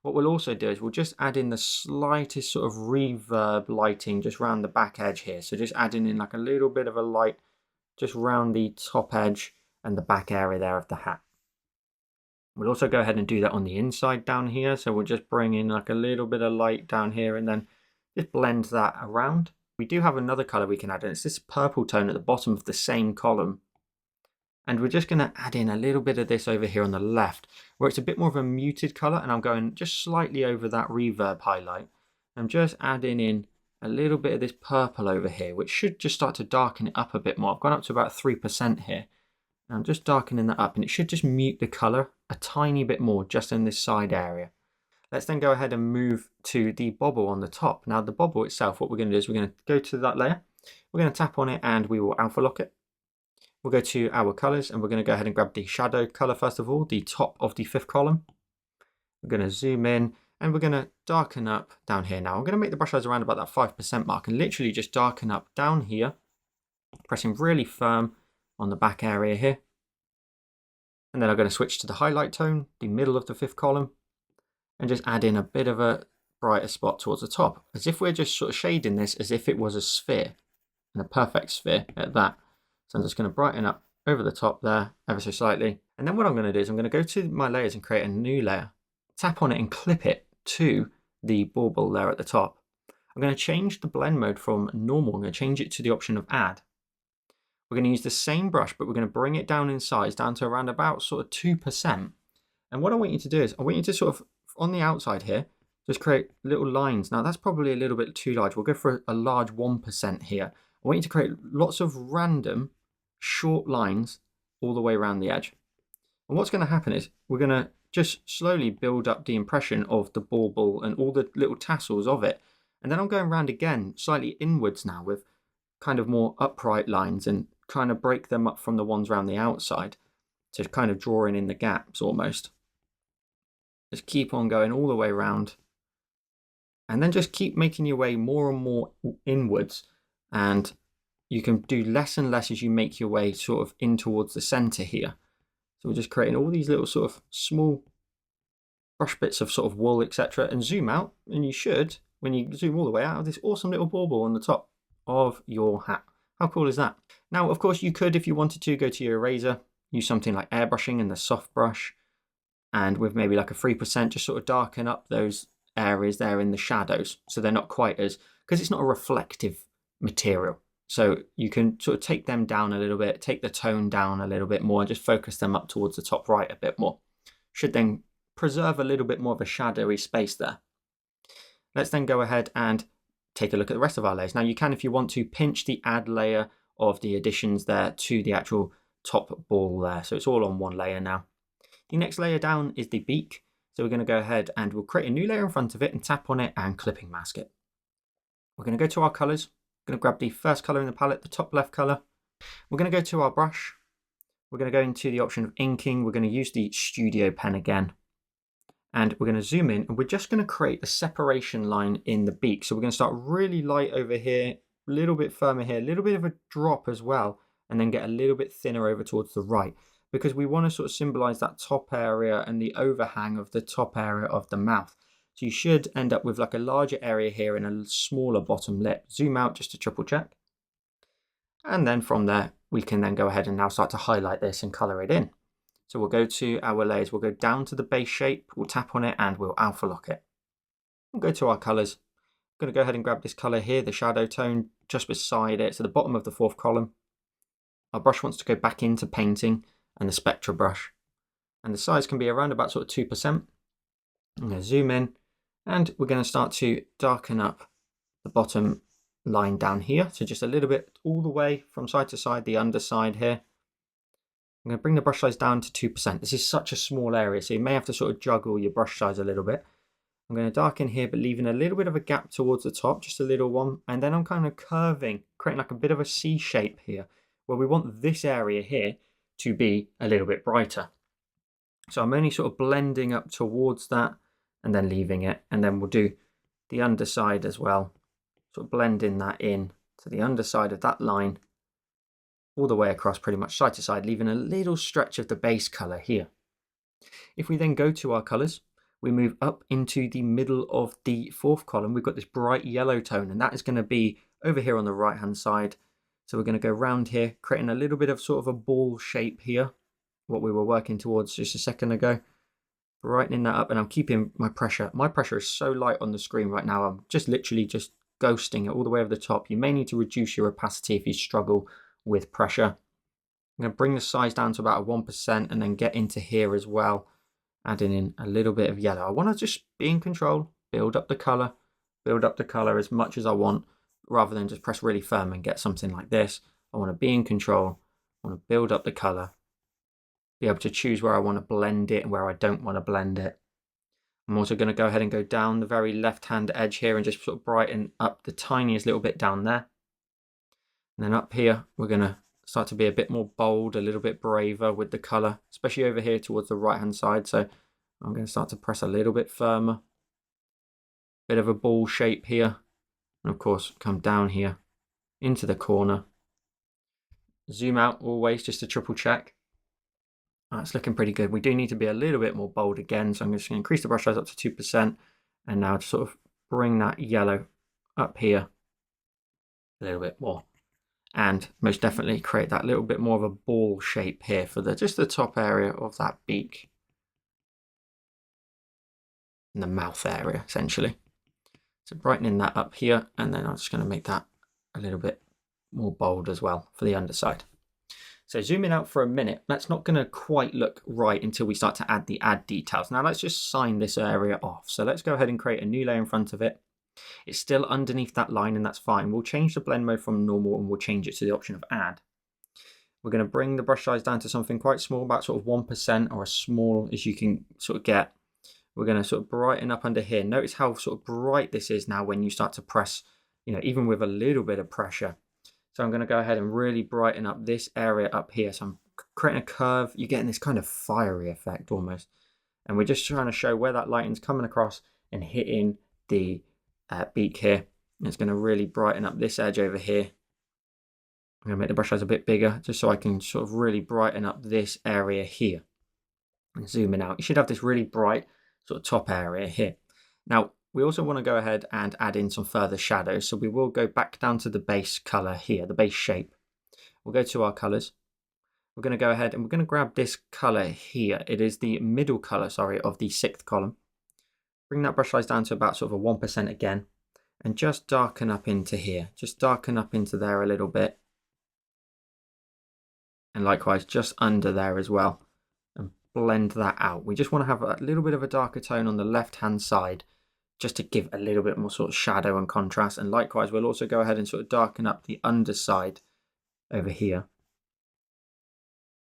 What we'll also do is we'll just add in the slightest sort of reverb lighting just around the back edge here. So just adding in like a little bit of a light just around the top edge and the back area there of the hat. We'll also go ahead and do that on the inside down here. So we'll just bring in like a little bit of light down here and then just blend that around. We do have another color we can add in. It's this purple tone at the bottom of the same column. And we're just going to add in a little bit of this over here on the left, where it's a bit more of a muted color, and I'm going just slightly over that reverb highlight. I'm just adding in a little bit of this purple over here, which should just start to darken it up a bit more. I've gone up to about 3% here. And I'm just darkening that up, and it should just mute the color a tiny bit more just in this side area. Let's then go ahead and move to the bobble on the top. Now the bobble itself, what we're going to do is we're going to go to that layer. We're going to tap on it and we will alpha lock it. We'll go to our colors and we're going to go ahead and grab the shadow color first of all, the top of the fifth column. We're going to zoom in and we're going to darken up down here. Now I'm going to make the brush size around about that 5% mark and literally just darken up down here, pressing really firm on the back area here. And then I'm going to switch to the highlight tone, the middle of the fifth column, and just add in a bit of a brighter spot towards the top, as if we're just sort of shading this as if it was a sphere, and a perfect sphere at that. So I'm just going to brighten up over the top there ever so slightly. And then what I'm going to do is I'm going to go to my layers and create a new layer, tap on it and clip it to the bauble there at the top. I'm going to change the blend mode from normal. I'm going to change it to the option of add. We're going to use the same brush, but we're going to bring it down in size down to around about sort of 2%. And what I want you to do is I want you to sort of, on the outside here, just create little lines. Now that's probably a little bit too large. We'll go for a large 1% here. I want you to create lots of random short lines all the way around the edge. And what's going to happen is we're going to just slowly build up the impression of the bauble and all the little tassels of it. And then I'm going around again, slightly inwards now with kind of more upright lines and kind of break them up from the ones around the outside. So kind of drawing in the gaps almost. Just keep on going all the way around And then just keep making your way more and more inwards, and you can do less and less as you make your way sort of in towards the center here. So we're just creating all these little sort of small brush bits of sort of wool, etc. And zoom out, and you should, when you zoom all the way out, have this awesome little bauble on the top of your hat. How cool is that? Now, of course, you could, if you wanted to, go to your eraser, use something like airbrushing and the soft brush, and with maybe like a 3%, just sort of darken up those areas there in the shadows, so they're not quite as, because it's not a reflective material. So you can sort of take them down a little bit, take the tone down a little bit more, and just focus them up towards the top right a bit more. Should then preserve a little bit more of a shadowy space there. Let's then go ahead and take a look at the rest of our layers. Now you can, if you want to, pinch the add layer of the additions there to the actual top ball there. So it's all on one layer now. The next layer down is the beak. So we're going to go ahead and we'll create a new layer in front of it and tap on it and clipping mask it. We're going to go to our colors. We're going to grab the first color in the palette, the top left color. We're going to go to our brush. We're going to go into the option of inking. We're going to use the studio pen again. And we're going to zoom in, and we're just going to create the separation line in the beak. So we're going to start really light over here, a little bit firmer here, a little bit of a drop as well, and then get a little bit thinner over towards the right, because we want to sort of symbolize that top area and the overhang of the top area of the mouth. So you should end up with like a larger area here and a smaller bottom lip. Zoom out just to triple check. And then from there, we can then go ahead and now start to highlight this and color it in. So we'll go to our layers, we'll go down to the base shape, we'll tap on it and we'll alpha lock it. We'll go to our colors. I'm going to go ahead and grab this color here, the shadow tone, just beside it, so the bottom of the fourth column. Our brush wants to go back into painting and the spectra brush. And the size can be around about sort of 2%. I'm going to zoom in and we're going to start to darken up the bottom line down here. So just a little bit all the way from side to side, the underside here. I'm going to bring the brush size down to 2%. This is such a small area, so you may have to sort of juggle your brush size a little bit. I'm going to darken here, but leaving a little bit of a gap towards the top, just a little one. And then I'm kind of curving, creating like a bit of a C shape here, where we want this area here to be a little bit brighter. So I'm only sort of blending up towards that and then leaving it. And then we'll do the underside as well, sort of blending that in to the underside of that line, all the way across pretty much side to side, leaving a little stretch of the base color here. If we then go to our colors, we move up into the middle of the fourth column. We've got this bright yellow tone, and that is going to be over here on the right hand side. So we're going to go round here, creating a little bit of sort of a ball shape here, what we were working towards just a second ago. Brightening that up, and I'm keeping my pressure. My pressure is so light on the screen right now. I'm just literally just ghosting it all the way over the top. You may need to reduce your opacity if you struggle with pressure. I'm going to bring the size down to about a 1% and then get into here as well, adding in a little bit of yellow. I want to just be in control, build up the color as much as I want, rather than just press really firm and get something like this. I want to be in control, I want to build up the color, be able to choose where I want to blend it and where I don't want to blend it. I'm also going to go ahead and go down the very left-hand edge here and just sort of brighten up the tiniest little bit down there. And then up here, we're going to start to be a bit more bold, a little bit braver with the color, especially over here towards the right-hand side. So I'm going to start to press a little bit firmer. Bit of a ball shape here. And of course, come down here into the corner. Zoom out always just to triple check. That's looking pretty good. We do need to be a little bit more bold again. So I'm just going to increase the brush size up to 2%. And now to sort of bring that yellow up here a little bit more. And most definitely create that little bit more of a ball shape here for just the top area of that beak. And the mouth area, essentially. So brightening that up here, and then I'm just going to make that a little bit more bold as well for the underside. So zooming out for a minute, that's not going to quite look right until we start to add the add details. Now let's just sign this area off. So let's go ahead and create a new layer in front of it. It's still underneath that line, and that's fine. We'll change the blend mode from normal and we'll change it to the option of add. We're going to bring the brush size down to something quite small, about sort of 1% or as small as you can sort of get. We're going to sort of brighten up under here. Notice how sort of bright this is now when you start to press, even with a little bit of pressure. So I'm going to go ahead and really brighten up this area up here. So I'm creating a curve. You're getting this kind of fiery effect almost. And we're just trying to show where that lighting's coming across and hitting the beak here. It's going to really brighten up this edge over here. I'm going to make the brush size a bit bigger just so I can sort of really brighten up this area here. And zooming out, you should have this really bright sort of top area here. Now, we also want to go ahead and add in some further shadows. So we will go back down to the base color here, the base shape. We'll go to our colors. We're going to go ahead and we're going to grab this color here. It is the middle color, sorry, of the 6th column. Bring that brush size down to about sort of a 1% again. And just darken up into here. Just darken up into there a little bit. And likewise, just under there as well. And blend that out. We just want to have a little bit of a darker tone on the left-hand side, just to give a little bit more sort of shadow and contrast. And likewise, we'll also go ahead and sort of darken up the underside over here.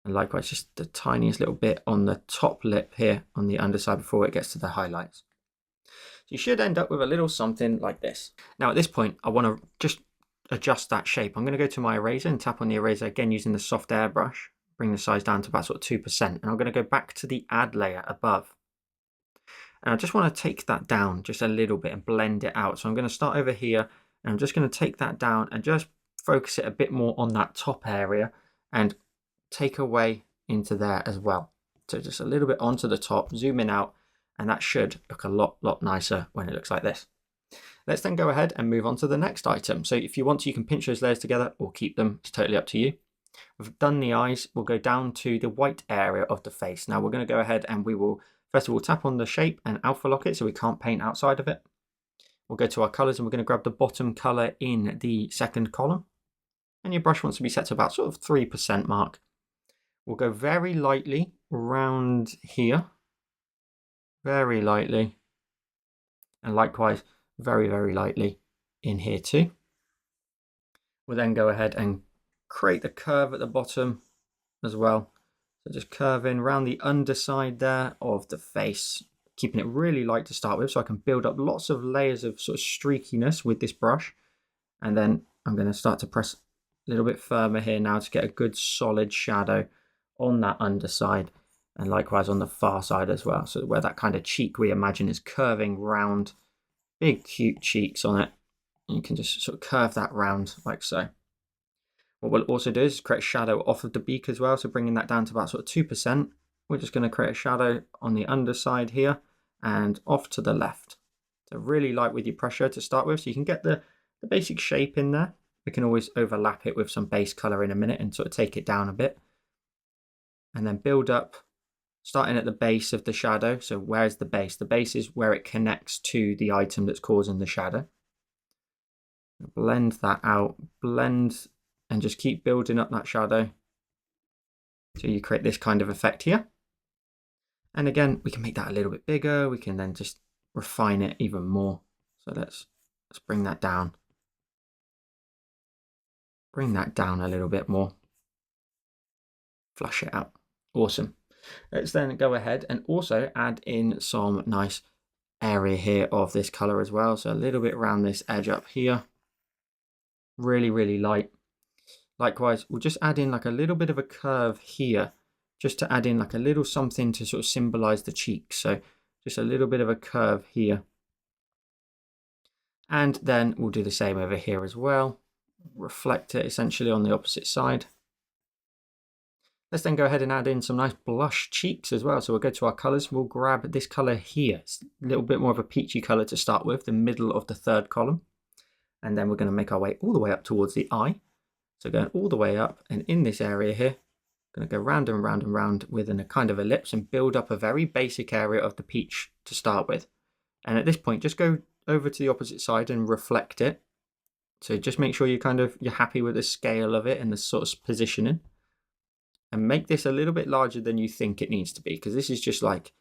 And likewise, just the tiniest little bit on the top lip here on the underside before it gets to the highlights. So you should end up with a little something like this. Now at this point, I want to just adjust that shape. I'm going to go to my eraser and tap on the eraser again using the soft airbrush. Bring the size down to about sort of 2%. And I'm going to go back to the add layer above. And I just want to take that down just a little bit and blend it out. So I'm going to start over here and I'm just going to take that down and just focus it a bit more on that top area and take away into there as well. So just a little bit onto the top, zoom in out, and that should look a lot nicer when it looks like this. Let's then go ahead and move on to the next item. So if you want to, you can pinch those layers together or keep them. It's totally up to you. We've done the eyes. We'll go down to the white area of the face. Now we're going to go ahead and we will, first of all, tap on the shape and alpha lock it so we can't paint outside of it. We'll go to our colors and we're going to grab the bottom color in the 2nd column. And your brush wants to be set to about sort of 3% mark. We'll go very lightly around here. Very lightly. And likewise, very lightly in here too. We'll then go ahead and create the curve at the bottom as well. So just curve in around the underside there of the face, keeping it really light to start with so I can build up lots of layers of sort of streakiness with this brush. And then I'm going to start to press a little bit firmer here now to get a good solid shadow on that underside. And likewise on the far side as well. So where that kind of cheek we imagine is curving round, big cute cheeks on it. And you can just sort of curve that round like so. What we'll also do is create a shadow off of the beak as well. So bringing that down to about sort of 2%. We're just going to create a shadow on the underside here and off to the left. So really light with your pressure to start with. So you can get the basic shape in there. We can always overlap it with some base color in a minute and sort of take it down a bit. And then build up. Starting at the base of the shadow. So where's the base? The base is where it connects to the item that's causing the shadow. Blend that out, blend, and just keep building up that shadow. So you create this kind of effect here. And again, we can make that a little bit bigger. We can then just refine it even more. So let's bring that down. Bring that down a little bit more. Flush it out. Awesome. Let's then go ahead and also add in some nice area here of this color as well. So a little bit around this edge up here. Really light. Likewise, we'll just add in like a little bit of a curve here, just to add in like a little something to sort of symbolize the cheeks. So just a little bit of a curve here. And then we'll do the same over here as well. Reflect it essentially on the opposite side. Let's then go ahead and add in some nice blush cheeks as well. So we'll go to our colors. We'll grab this color here. It's a little bit more of a peachy color to start with, the middle of the 3rd column. And then we're going to make our way all the way up towards the eye. So going all the way up, and in this area here, going to go round and round and round within a kind of ellipse and build up a very basic area of the peach to start with. And at this point, just go over to the opposite side and reflect it. So just make sure you're happy with the scale of it and the sort of positioning. And make this a little bit larger than you think it needs to be, because this is just like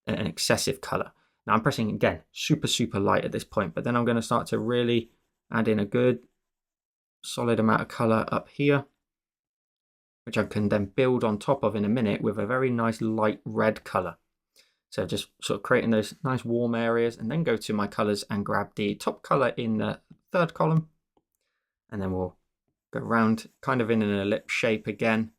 an excessive color. Now I'm pressing again, super light at this point, but then I'm going to start to really add in a good solid amount of color up here, which I can then build on top of in a minute with a very nice light red color. So just sort of creating those nice warm areas, and then go to my colors and grab the top color in the 3rd column. And then we'll go round kind of in an ellipse shape again,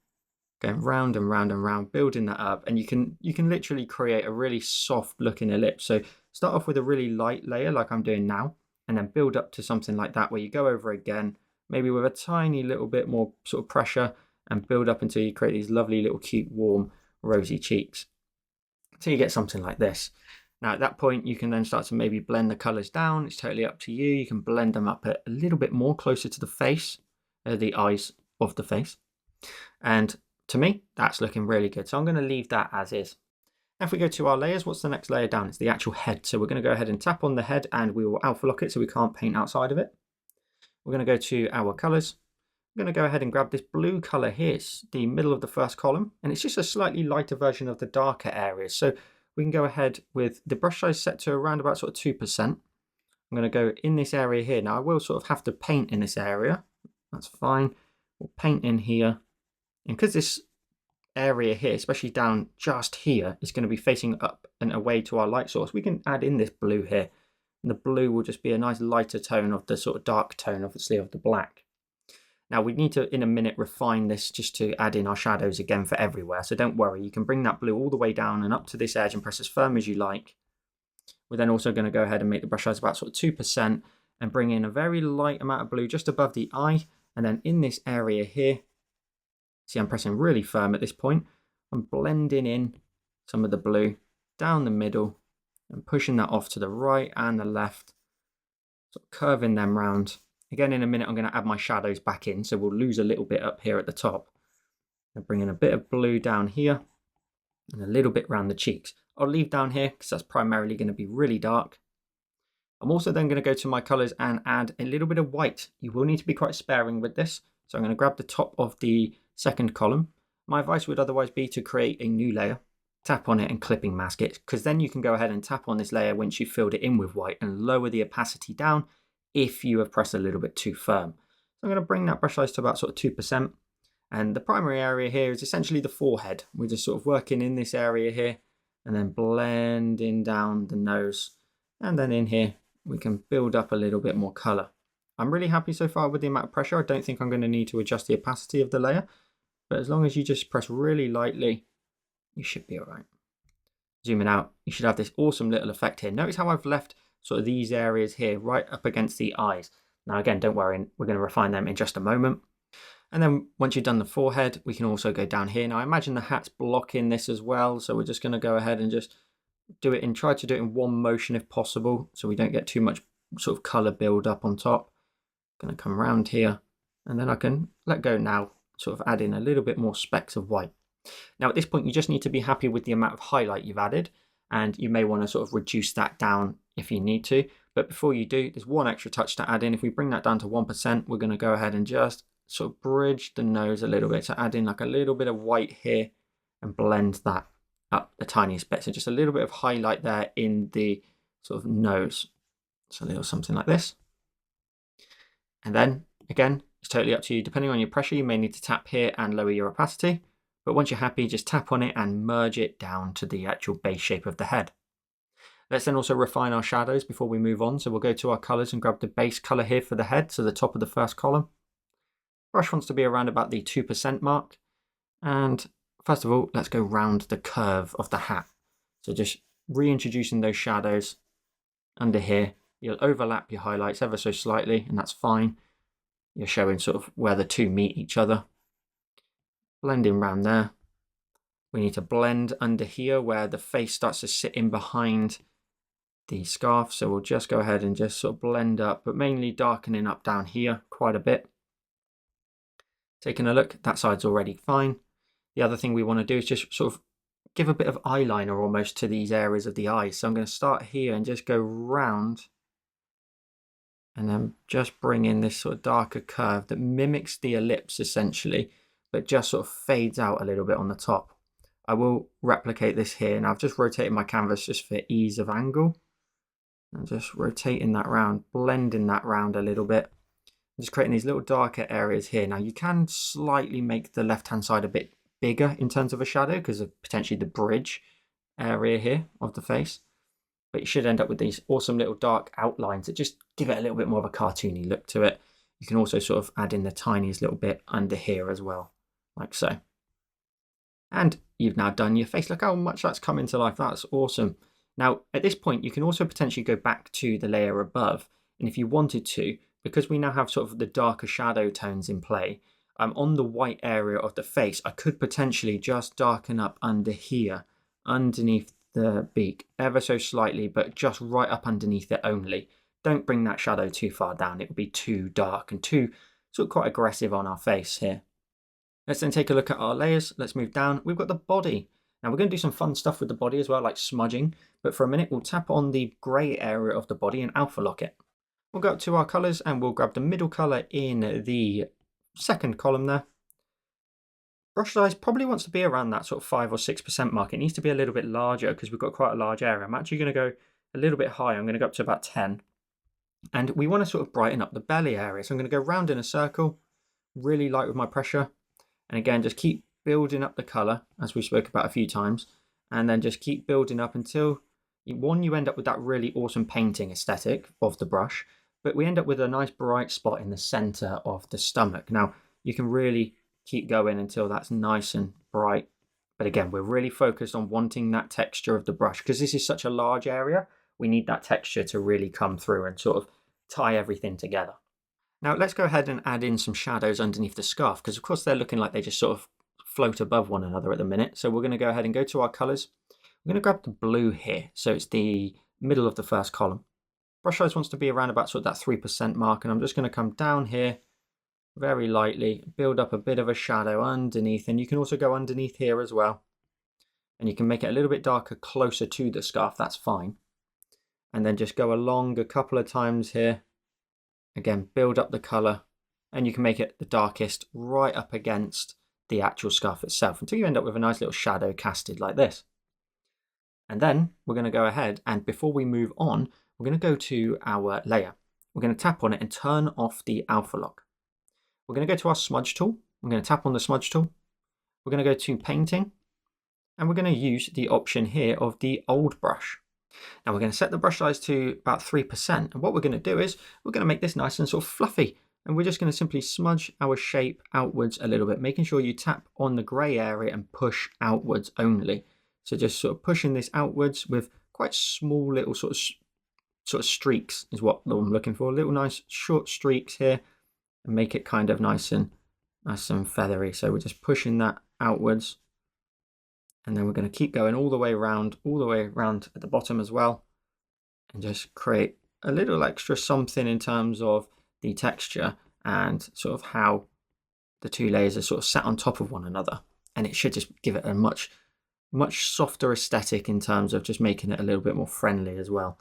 going round and round and round, building that up. And you can literally create a really soft looking ellipse. So start off with a really light layer like I'm doing now, and then build up to something like that where you go over again, maybe with a tiny little bit more sort of pressure, and build up until you create these lovely little cute warm rosy cheeks. So you get something like this. Now at that point you can then start to maybe blend the colours down. It's totally up to you. You can blend them up a little bit more closer to the face, the eyes of the face. And to me, that's looking really good. So I'm going to leave that as is. Now if we go to our layers, what's the next layer down? It's the actual head. So we're going to go ahead and tap on the head and we will alpha lock it so we can't paint outside of it. We're going to go to our colours. I'm going to go ahead and grab this blue colour here. It's the middle of the first column, and it's just a slightly lighter version of the darker areas. So we can go ahead with the brush size set to around about sort of 2%. I'm going to go in this area here. Now I will sort of have to paint in this area. That's fine. We'll paint in here. And because this area here, especially down just here, is going to be facing up and away to our light source, we can add in this blue here. And the blue will just be a nice lighter tone of the sort of dark tone, obviously, of the black. Now we need to, in a minute, refine this just to add in our shadows again for everywhere. So don't worry, you can bring that blue all the way down and up to this edge and press as firm as you like. We're then also going to go ahead and make the brush size about sort of 2% and bring in a very light amount of blue just above the eye. And then in this area here, see I'm pressing really firm at this point. I'm blending in some of the blue down the middle and pushing that off to the right and the left, sort of curving them round. Again, in a minute, I'm going to add my shadows back in, so we'll lose a little bit up here at the top. I'll bring in a bit of blue down here and a little bit around the cheeks. I'll leave down here because that's primarily going to be really dark. I'm also then going to go to my colours and add a little bit of white. You will need to be quite sparing with this. So I'm going to grab the top of the second column. My advice would otherwise be to create a new layer, tap on it and clipping mask it, because then you can go ahead and tap on this layer once you've filled it in with white and lower the opacity down if you have pressed a little bit too firm. So I'm going to bring that brush size to about sort of 2%. And the primary area here is essentially the forehead. We're just sort of working in this area here and then blending down the nose. And then in here, we can build up a little bit more color. I'm really happy so far with the amount of pressure. I don't think I'm going to need to adjust the opacity of the layer, but as long as you just press really lightly, you should be all right. Zooming out, you should have this awesome little effect here. Notice how I've left sort of these areas here right up against the eyes. Now again, don't worry, we're going to refine them in just a moment. And then once you've done the forehead, we can also go down here. Now I imagine the hat's blocking this as well, so we're just going to go ahead and just do it and try to do it in one motion if possible, so we don't get too much sort of color build up on top. Going to come around here, and then I can let go now, sort of add in a little bit more specks of white. Now at this point, you just need to be happy with the amount of highlight you've added, and you may want to sort of reduce that down if you need to. But before you do, there's one extra touch to add in. If we bring that down to 1%, we're going to go ahead and just sort of bridge the nose a little bit. So add in like a little bit of white here and blend that up the tiniest bit. So just a little bit of highlight there in the sort of nose. So a little something like this. And then again, it's totally up to you. Depending on your pressure, you may need to tap here and lower your opacity. But once you're happy, just tap on it and merge it down to the actual base shape of the head. Let's then also refine our shadows before we move on. So we'll go to our colors and grab the base color here for the head. So the top of the first column. Brush wants to be around about the 2% mark. And first of all, let's go round the curve of the hat. So just reintroducing those shadows under here. You'll overlap your highlights ever so slightly, and that's fine. You're showing sort of where the two meet each other. Blending around there. We need to blend under here where the face starts to sit in behind the scarf. So we'll just go ahead and just sort of blend up, but mainly darkening up down here quite a bit. Taking a look, that side's already fine. The other thing we want to do is just sort of give a bit of eyeliner almost to these areas of the eyes. So I'm going to start here and just go round and then just bring in this sort of darker curve that mimics the ellipse essentially, but just sort of fades out a little bit on the top. I will replicate this here, and I've just rotated my canvas just for ease of angle. And just rotating that round, blending that round a little bit. Just creating these little darker areas here. Now you can slightly make the left-hand side a bit bigger in terms of a shadow because of potentially the bridge area here of the face. But you should end up with these awesome little dark outlines that just give it a little bit more of a cartoony look to it. You can also sort of add in the tiniest little bit under here as well, like so. And you've now done your face. Look how much that's come into life. That's awesome. Now, at this point, you can also potentially go back to the layer above And if you wanted to, because we now have sort of the darker shadow tones in play, on the white area of the face, I could potentially just darken up under here, underneath the beak, ever so slightly, but just right up underneath it only. Don't bring that shadow too far down. It would be too dark and too sort of quite aggressive on our face here. Let's then take a look at our layers. Let's move down. We've got the body. Now we're going to do some fun stuff with the body as well, like smudging. But for a minute, we'll tap on the grey area of the body and alpha lock it. We'll go up to our colours and we'll grab the middle colour in the second column there. Brush size probably wants to be around that sort of 5 or 6% mark. It needs to be a little bit larger because we've got quite a large area. I'm actually going to go a little bit higher. I'm going to go up to about 10. And we want to sort of brighten up the belly area. So I'm going to go round in a circle, really light with my pressure. And again, just keep building up the colour, as we spoke about a few times. And then just keep building up until, one, you end up with that really awesome painting aesthetic of the brush. But we end up with a nice bright spot in the centre of the stomach. Now, you can really keep going until that's nice and bright. But again, we're really focused on wanting that texture of the brush. Because this is such a large area, we need that texture to really come through and sort of tie everything together. Now let's go ahead and add in some shadows underneath the scarf, because of course they're looking like they just sort of float above one another at the minute. So we're going to go ahead and go to our colours. We're going to grab the blue here. So it's the middle of the first column. Brush size wants to be around about sort of that 3% mark. And I'm just going to come down here very lightly, build up a bit of a shadow underneath. And you can also go underneath here as well. And you can make it a little bit darker closer to the scarf. That's fine. And then just go along a couple of times here. Again, build up the colour, and you can make it the darkest right up against the actual scarf itself until you end up with a nice little shadow casted like this. And then we're going to go ahead, and before we move on, we're going to go to our layer. We're going to tap on it and turn off the alpha lock. We're going to go to our smudge tool. We're going to tap on the smudge tool. We're going to go to painting, and we're going to use the option here of the old brush. Now we're going to set the brush size to about 3%. And what we're going to do is we're going to make this nice and sort of fluffy. And we're just going to simply smudge our shape outwards a little bit, making sure you tap on the grey area and push outwards only. So just sort of pushing this outwards with quite small little sort of streaks is what I'm looking for. Little nice short streaks here and make it kind of nice and feathery. So we're just pushing that outwards. And then we're going to keep going all the way around at the bottom as well. And just create a little extra something in terms of the texture and sort of how the two layers are sort of sat on top of one another. And it should just give it a much softer aesthetic in terms of just making it a little bit more friendly as well.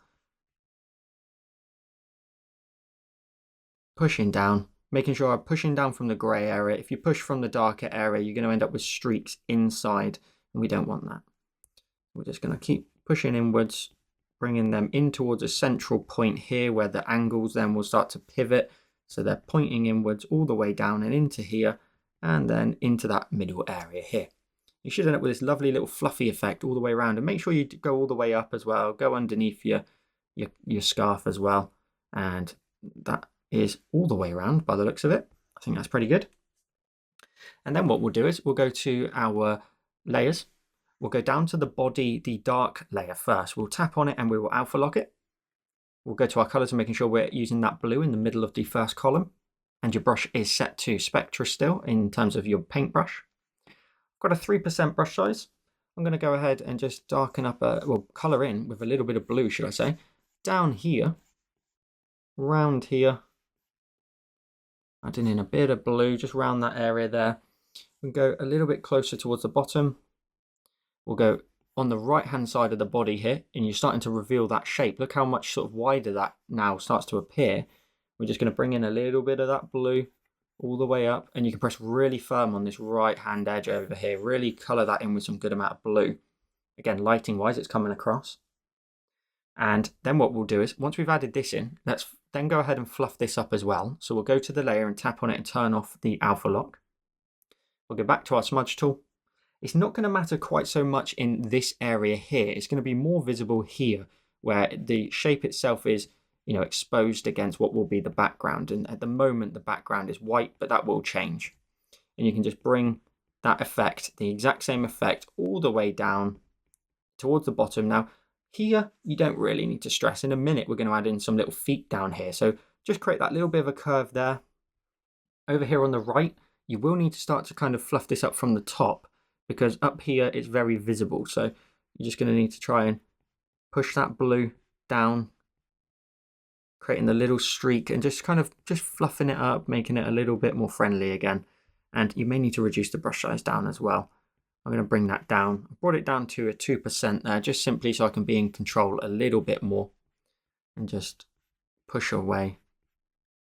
Pushing down, making sure I'm pushing down from the grey area. If you push from the darker area, you're going to end up with streaks inside. And we don't want that. We're just going to keep pushing inwards, bringing them in towards a central point here where the angles then will start to pivot. So they're pointing inwards all the way down and into here, and then into that middle area here. You should end up with this lovely little fluffy effect all the way around. And make sure you go all the way up as well. Go underneath your scarf as well. And that is all the way around by the looks of it. I think that's pretty good. And then what we'll do is we'll go to our layers. We'll go down to the body, the dark layer first. We'll tap on it and we will alpha lock it. We'll go to our colors and making sure we're using that blue in the middle of the first column. And your brush is set to Spectra still in terms of your paintbrush. I've got a 3% brush size. I'm going to go ahead and just darken up, color in with a little bit of blue, should I say. Down here, round here. Adding in a bit of blue, just around that area there. We'll go a little bit closer towards the bottom. We'll go on the right hand side of the body here, and you're starting to reveal that shape. Look how much sort of wider that now starts to appear. We're just going to bring in a little bit of that blue all the way up, and you can press really firm on this right hand edge over here. Really colour that in with some good amount of blue. Again, lighting wise, it's coming across. And then what we'll do is, once we've added this in, let's then go ahead and fluff this up as well. So we'll go to the layer and tap on it and turn off the alpha lock. We'll go back to our smudge tool. It's not going to matter quite so much in this area here. It's going to be more visible here, where the shape itself is, exposed against what will be the background. And at the moment, the background is white, but that will change. And you can just bring that effect, the exact same effect, all the way down towards the bottom. Now, Here, you don't really need to stress. In a minute, we're going to add in some little feet down here. So just create that little bit of a curve there. Over here on the right, you will need to start to kind of fluff this up from the top, because up here it's very visible. So you're just going to need to try and push that blue down, creating the little streak and just kind of just fluffing it up, making it a little bit more friendly again. And you may need to reduce the brush size down as well. I'm going to bring that down. I brought it down to a 2% there, just simply so I can be in control a little bit more and just push away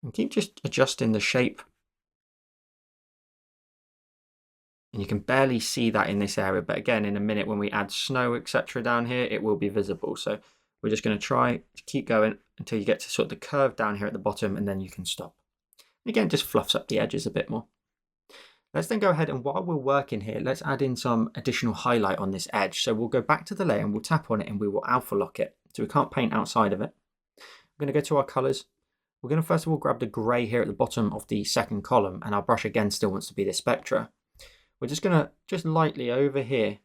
and keep just adjusting the shape. And you can barely see that in this area, but again, in a minute when we add snow, etc. down here, it will be visible. So we're just going to try to keep going until you get to sort of the curve down here at the bottom, and then you can stop. And again, just fluffs up the edges a bit more. Let's then go ahead and while we're working here, let's add in some additional highlight on this edge. So we'll go back to the layer and we'll tap on it and we will alpha lock it. So we can't paint outside of it. We're going to go to our colors. We're going to first of all grab the gray here at the bottom of the second column, and our brush again still wants to be the Spectra. We're just going to just lightly over here,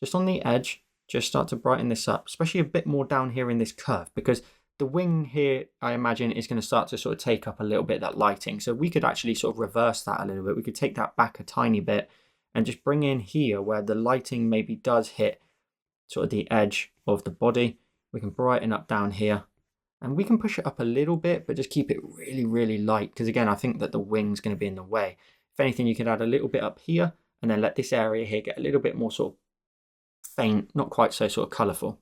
just on the edge, just start to brighten this up, especially a bit more down here in this curve, because the wing here, I imagine, is going to start to sort of take up a little bit of that lighting. So we could actually sort of reverse that a little bit. We could take that back a tiny bit and just bring in here where the lighting maybe does hit sort of the edge of the body. We can brighten up down here and we can push it up a little bit, but just keep it really, really light. Because again, I think that the wing's going to be in the way. If anything, you could add a little bit up here and then let this area here get a little bit more sort of faint, not quite so sort of colourful.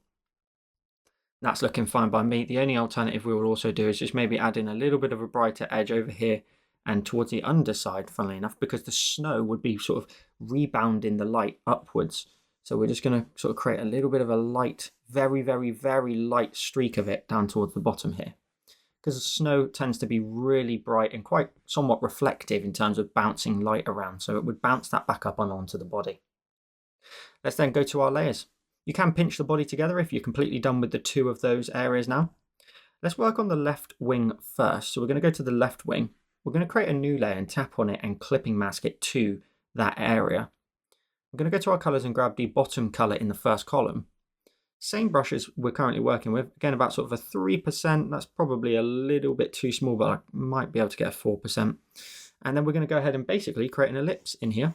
That's looking fine by me. The only alternative we will also do is just maybe add in a little bit of a brighter edge over here and towards the underside, funnily enough, because the snow would be sort of rebounding the light upwards. So we're just going to sort of create a little bit of a light, very, very, very light streak of it down towards the bottom here. Because the snow tends to be really bright and quite somewhat reflective in terms of bouncing light around. So it would bounce that back up and onto the body. Let's then go to our layers. You can pinch the body together if you're completely done with the two of those areas now. Let's work on the left wing first. So we're going to go to the left wing. We're going to create a new layer and tap on it and clipping mask it to that area. We're going to go to our colors and grab the bottom color in the first column. Same brushes we're currently working with. Again, about sort of a 3%. That's probably a little bit too small, but I might be able to get a 4%. And then we're going to go ahead and basically create an ellipse in here.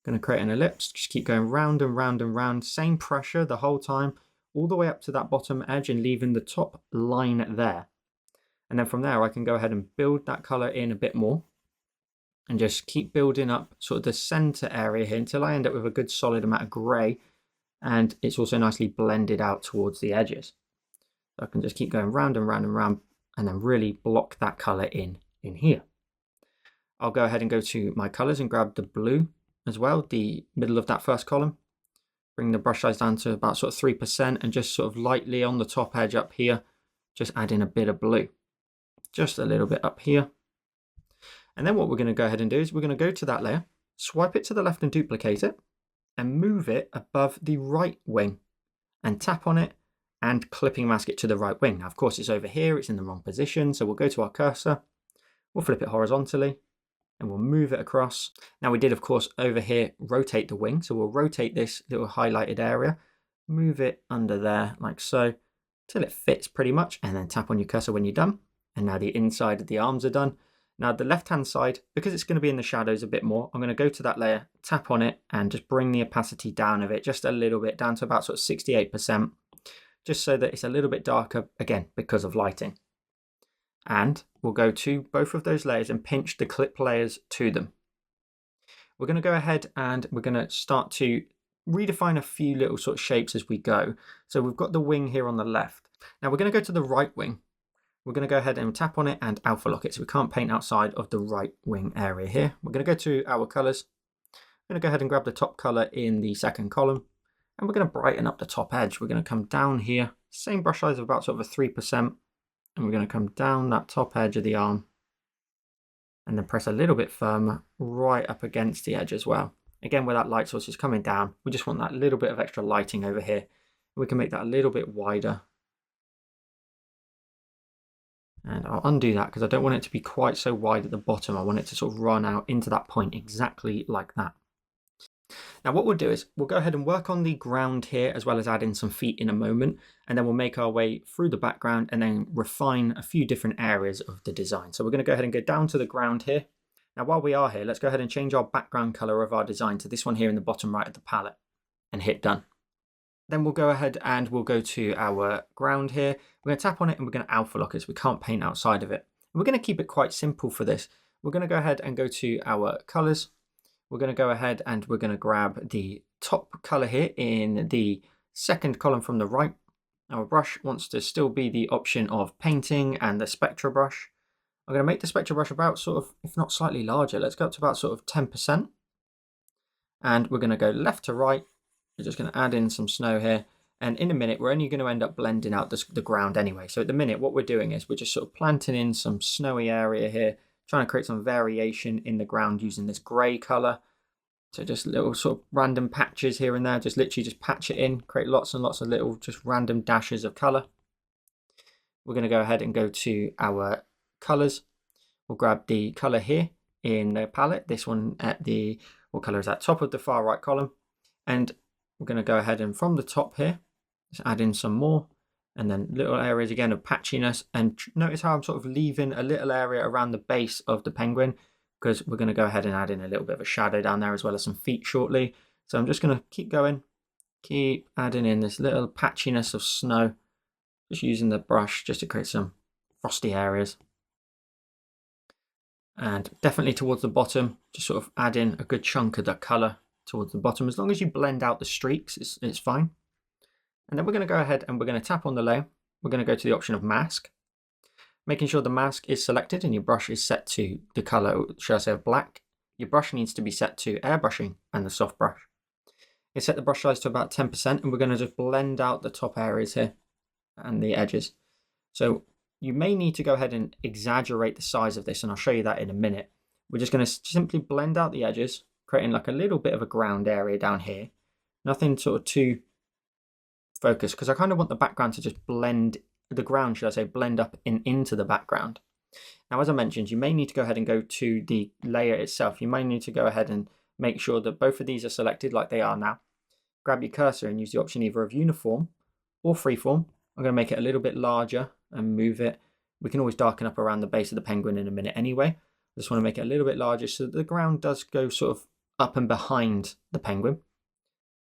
Going to create an ellipse, just keep going round and round and round, same pressure the whole time, all the way up to that bottom edge and leaving the top line there. And then from there, I can go ahead and build that color in a bit more and just keep building up sort of the center area here until I end up with a good solid amount of gray. And it's also nicely blended out towards the edges. So I can just keep going round and round and round and then really block that color in here. I'll go ahead and go to my colors and grab the blue as well, the middle of that first column. Bring the brush size down to about sort of 3% and just sort of lightly on the top edge up here, just add in a bit of blue. Just a little bit up here. And then what we're going to go ahead and do is we're going to go to that layer, swipe it to the left and duplicate it, and move it above the right wing and tap on it and clipping mask it to the right wing. Now, of course, it's over here, it's in the wrong position. So we'll go to our cursor, we'll flip it horizontally, and we'll move it across. Now we did, of course, over here, rotate the wing. So we'll rotate this little highlighted area, move it under there like so, till it fits pretty much, and then tap on your cursor when you're done. And now the inside of the arms are done. Now the left-hand side, because it's going to be in the shadows a bit more, I'm going to go to that layer, tap on it, and just bring the opacity down of it just a little bit, down to about sort of 68%, just so that it's a little bit darker, again, because of lighting. And we'll go to both of those layers and pinch the clip layers to them. We're going to go ahead and we're going to start to redefine a few little sort of shapes as we go. So we've got the wing here on the left. Now we're going to go to the right wing. We're going to go ahead and tap on it and alpha lock it, so we can't paint outside of the right wing area here. We're going to go to our colors. I'm going to go ahead and grab the top color in the second column, and we're going to brighten up the top edge. We're going to come down here, same brush size of about sort of a 3%. And we're going to come down that top edge of the arm and then press a little bit firmer right up against the edge as well. Again, where that light source is coming down, we just want that little bit of extra lighting over here. We can make that a little bit wider. And I'll undo that because I don't want it to be quite so wide at the bottom. I want it to sort of run out into that point exactly like that. Now what we'll do is we'll go ahead and work on the ground here as well as add in some feet in a moment, and then we'll make our way through the background and then refine a few different areas of the design. So we're going to go ahead and go down to the ground here. Now while we are here, let's go ahead and change our background color of our design to this one here in the bottom right of the palette and hit done. Then we'll go ahead and we'll go to our ground here. We're going to tap on it and we're going to alpha lock it so we can't paint outside of it. We're going to keep it quite simple for this. We're going to go ahead and go to our colors. We're going to go ahead and we're going to grab the top color here in the second column from the right. Our brush wants to still be the option of painting and the spectra brush. I'm going to make the spectra brush about sort of, if not slightly larger, let's go up to about sort of 10%. And we're going to go left to right. We're just going to add in some snow here. And in a minute, we're only going to end up blending out the ground anyway. So at the minute, what we're doing is we're just sort of planting in some snowy area here, trying to create some variation in the ground using this grey colour. So just little sort of random patches here and there, just literally just patch it in, create lots and lots of little just random dashes of colour. We're going to go ahead and go to our colours. We'll grab the colour here in the palette, this one at the, what colour is that, top of the far right column. And we're going to go ahead and from the top here, just add in some more. And then little areas again of patchiness. And notice how I'm sort of leaving a little area around the base of the penguin, because we're going to go ahead and add in a little bit of a shadow down there as well as some feet shortly. So I'm just going to keep going, keep adding in this little patchiness of snow, just using the brush just to create some frosty areas. And definitely towards the bottom, just sort of add in a good chunk of that colour towards the bottom. As long as you blend out the streaks, it's fine. And then we're going to go ahead and we're going to tap on the layer. We're going to go to the option of mask, making sure the mask is selected and your brush is set to the colour, should I say, of black. Your brush needs to be set to airbrushing and the soft brush. You set the brush size to about 10% and we're going to just blend out the top areas here and the edges. So you may need to go ahead and exaggerate the size of this, and I'll show you that in a minute. We're just going to simply blend out the edges, creating like a little bit of a ground area down here. Nothing sort of too focused, because I kind of want the background to just blend, the ground, should I say, blend up into the background. Now, as I mentioned, you may need to go ahead and go to the layer itself. You may need to go ahead and make sure that both of these are selected like they are now. Grab your cursor and use the option either of uniform or freeform. I'm going to make it a little bit larger and move it. We can always darken up around the base of the penguin in a minute anyway. I just want to make it a little bit larger so that the ground does go sort of up and behind the penguin.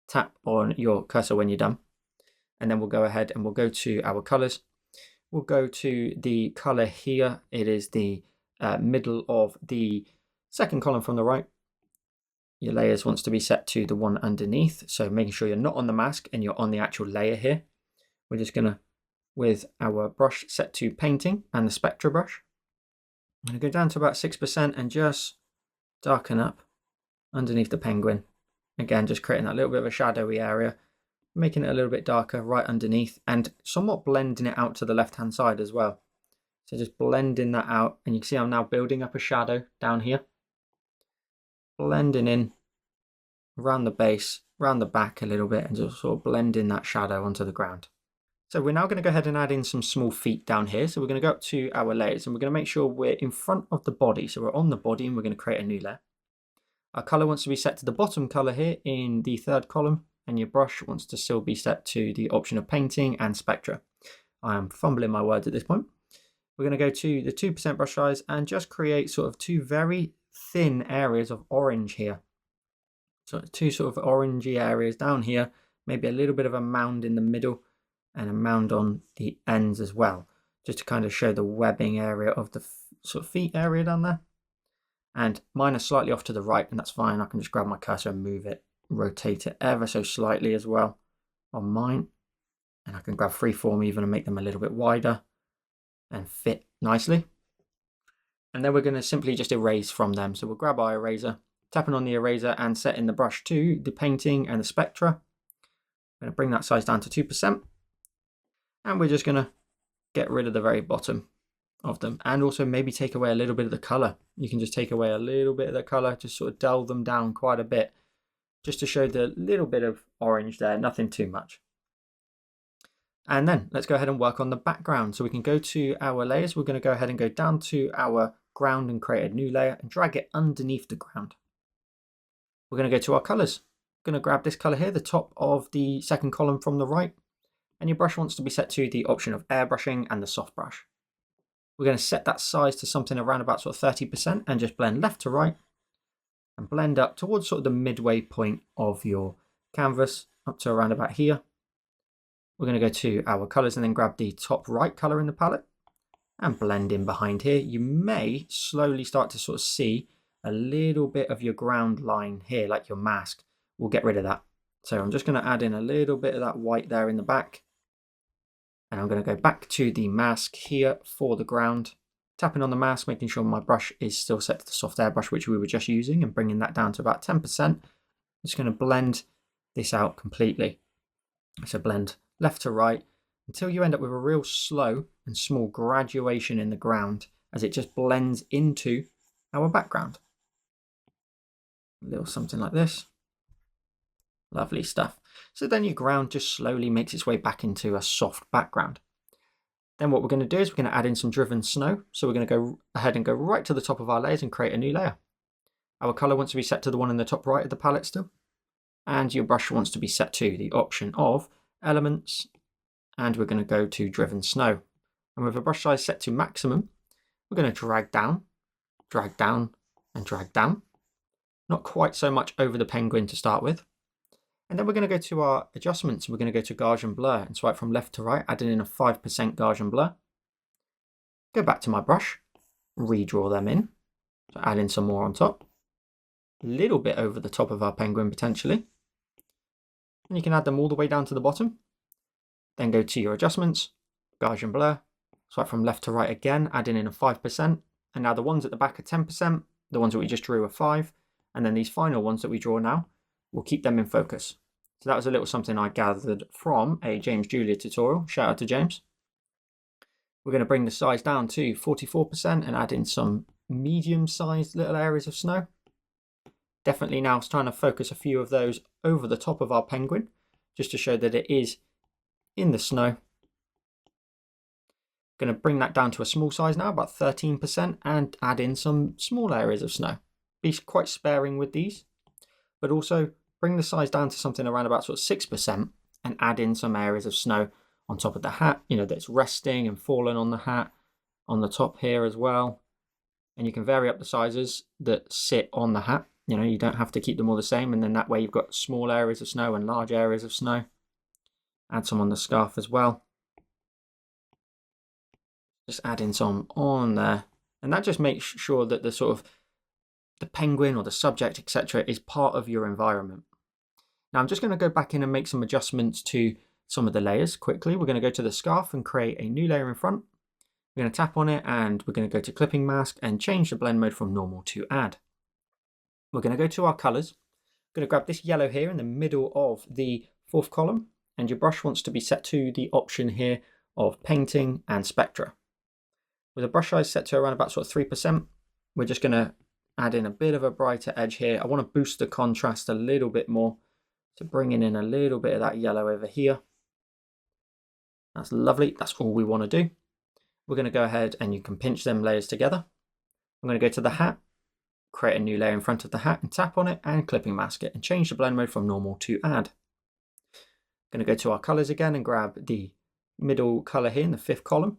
Tap on your cursor when you're done. And then we'll go ahead and we'll go to our colors. We'll go to the color here. It is the middle of the second column from the right. Your layers wants to be set to the one underneath. So making sure you're not on the mask and you're on the actual layer here. We're just gonna, with our brush set to painting and the spectra brush, I'm gonna go down to about 6% and just darken up underneath the penguin. Again, just creating that little bit of a shadowy area, making it a little bit darker right underneath and somewhat blending it out to the left-hand side as well. So just blending that out, and you can see I'm now building up a shadow down here. Blending in around the base, around the back a little bit, and just sort of blending that shadow onto the ground. So we're now going to go ahead and add in some small feet down here. So we're going to go up to our layers and we're going to make sure we're in front of the body. So we're on the body and we're going to create a new layer. Our color wants to be set to the bottom color here in the third column, and your brush wants to still be set to the option of painting and spectra. I am fumbling my words at this point. We're going to go to the 2% brush size and just create sort of two very thin areas of orange here. So two sort of orangey areas down here, maybe a little bit of a mound in the middle and a mound on the ends as well, just to kind of show the webbing area of the sort of feet area down there. And mine are slightly off to the right, and that's fine. I can just grab my cursor and move it, rotate it ever so slightly as well on mine. And I can grab freeform even and make them a little bit wider and fit nicely. And then we're going to simply just erase from them. So we'll grab our eraser, tapping on the eraser and setting the brush to the painting and the spectra. I'm going to bring that size down to 2%. And we're just going to get rid of the very bottom of them, and also maybe take away a little bit of the color. You can just take away a little bit of the color, just sort of dull them down quite a bit, just to show the little bit of orange there, nothing too much. And then let's go ahead and work on the background. So we can go to our layers. We're going to go ahead and go down to our ground and create a new layer and drag it underneath the ground. We're going to go to our colors. going to grab this color here, the top of the second column from the right, and your brush wants to be set to the option of airbrushing and the soft brush. We're going to set that size to something around about sort of 30% and just blend left to right and blend up towards sort of the midway point of your canvas up to around about here. We're going to go to our colors and then grab the top right color in the palette and blend in behind here. You may slowly start to sort of see a little bit of your ground line here, like your mask. We'll get rid of that. So I'm just going to add in a little bit of that white there in the back. And I'm going to go back to the mask here for the ground, tapping on the mask, making sure my brush is still set to the soft airbrush, which we were just using, and bringing that down to about 10%. I'm just going to blend this out completely. So blend left to right until you end up with a real slow and small graduation in the ground as it just blends into our background. A little something like this. Lovely stuff. So then your ground just slowly makes its way back into a soft background. Then what we're going to do is we're going to add in some driven snow. So we're going to go ahead and go right to the top of our layers and create a new layer. Our color wants to be set to the one in the top right of the palette still. And your brush wants to be set to the option of elements. And we're going to go to driven snow. And with a brush size set to maximum, we're going to drag down, and drag down. Not quite so much over the penguin to start with. And then we're going to go to our adjustments. We're going to go to Gaussian blur and swipe from left to right, adding in a 5% Gaussian blur. Go back to my brush, redraw them in. So add in some more on top. A little bit over the top of our penguin potentially. And you can add them all the way down to the bottom. Then go to your adjustments, Gaussian blur, swipe from left to right again, adding in a 5%. And now the ones at the back are 10%, the ones that we just drew are 5%, and then these final ones that we draw now, we'll keep them in focus. So that was a little something I gathered from a James Julia tutorial. Shout out to James. We're going to bring the size down to 44% and add in some medium-sized little areas of snow. Definitely now it's trying to focus a few of those over the top of our penguin, just to show that it is in the snow. Going to bring that down to a small size now, about 13%, and add in some small areas of snow. Be quite sparing with these, but also bring the size down to something around about sort of 6% and add in some areas of snow on top of the hat, you know, that's resting and fallen on the hat, on the top here as well. And you can vary up the sizes that sit on the hat. You know, you don't have to keep them all the same, and then that way you've got small areas of snow and large areas of snow. Add some on the scarf as well. Just add in some on there, and that just makes sure that the sort of the penguin or the subject, etc., is part of your environment. Now I'm just going to go back in and make some adjustments to some of the layers quickly. We're going to go to the scarf and create a new layer in front. We're going to tap on it and we're going to go to clipping mask and change the blend mode from normal to add. We're going to go to our colors. I'm going to grab this yellow here in the middle of the fourth column, and your brush wants to be set to the option here of painting and spectra. With a brush size set to around about sort of 3%, we're just going to add in a bit of a brighter edge here. I want to boost the contrast a little bit more to bringing in a little bit of that yellow over here. That's lovely. That's all we want to do. We're going to go ahead and you can pinch them layers together. I'm going to go to the hat, create a new layer in front of the hat and tap on it and clipping mask it and change the blend mode from normal to add. Going to go to our colors again and grab the middle color here in the fifth column.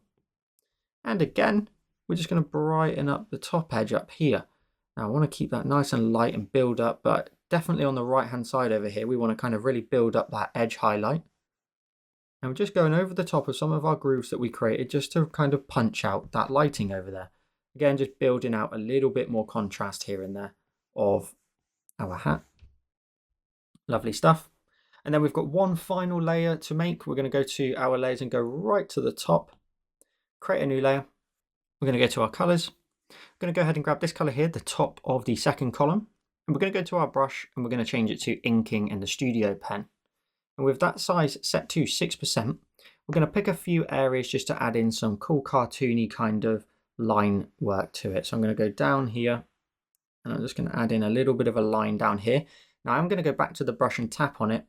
And again, we're just going to brighten up the top edge up here. Now I want to keep that nice and light and build up, but definitely on the right hand side over here, we want to kind of really build up that edge highlight. And we're just going over the top of some of our grooves that we created just to kind of punch out that lighting over there. Again, just building out a little bit more contrast here and there of our hat. Lovely stuff. And then we've got one final layer to make. We're going to go to our layers and go right to the top, create a new layer. We're going to go to our colors. We're going to go ahead and grab this color here, the top of the second column. And we're going to go to our brush and we're going to change it to inking in the studio pen. And with that size set to 6%, we're going to pick a few areas just to add in some cool cartoony kind of line work to it. So I'm going to go down here and I'm just going to add in a little bit of a line down here. Now I'm going to go back to the brush and tap on it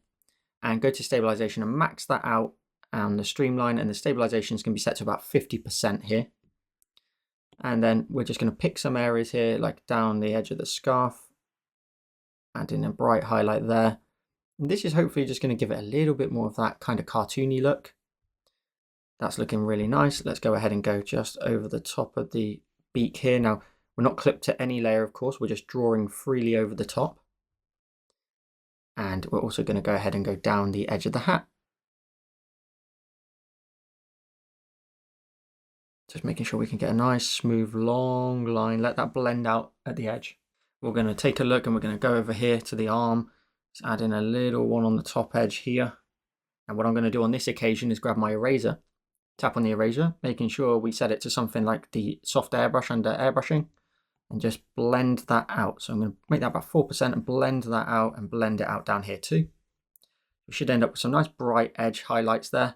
and go to stabilization and max that out, and the streamline and the stabilization is going to be set to about 50% here. And then we're just going to pick some areas here, like down the edge of the scarf, add in a bright highlight there. And this is hopefully just going to give it a little bit more of that kind of cartoony look. That's looking really nice. Let's go ahead and go just over the top of the beak here. Now, we're not clipped to any layer, of course. We're just drawing freely over the top. And we're also going to go ahead and go down the edge of the hat. Just making sure we can get a nice, smooth, long line. Let that blend out at the edge. We're going to take a look and we're going to go over here to the arm. Just add in a little one on the top edge here. And what I'm going to do on this occasion is grab my eraser. Tap on the eraser, making sure we set it to something like the soft airbrush under airbrushing. And just blend that out. So I'm going to make that about 4% and blend that out and blend it out down here too. We should end up with some nice bright edge highlights there.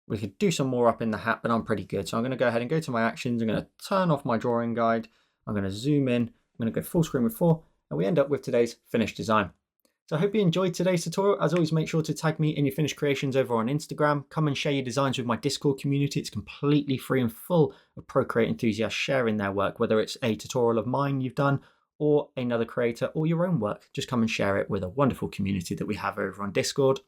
We could do some more up in the hat, but I'm pretty good. So I'm going to go ahead and go to my actions. I'm going to turn off my drawing guide. I'm going to zoom in. I'm going to go full screen with 4. And we end up with today's finished design. So I hope you enjoyed today's tutorial. As always, make sure to tag me in your finished creations over on Instagram. Come and share your designs with my Discord community. It's completely free and full of Procreate enthusiasts sharing their work, whether it's a tutorial of mine you've done or another creator or your own work. Just come and share it with a wonderful community that we have over on Discord.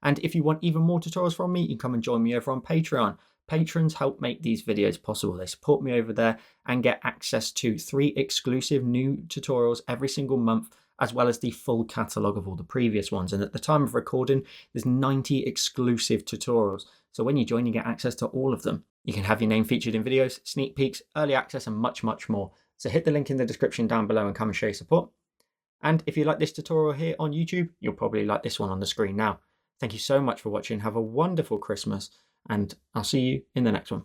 And if you want even more tutorials from me, you can come and join me over on Patreon. Patrons help make these videos possible. They support me over there and get access to 3 exclusive new tutorials every single month, as well as the full catalogue of all the previous ones. And at the time of recording, there's 90 exclusive tutorials. So when you join, you get access to all of them. You can have your name featured in videos, sneak peeks, early access, and much, much more. So hit the link in the description down below and come and show your support. And if you like this tutorial here on YouTube, you'll probably like this one on the screen now. Thank you so much for watching. Have a wonderful Christmas, and I'll see you in the next one.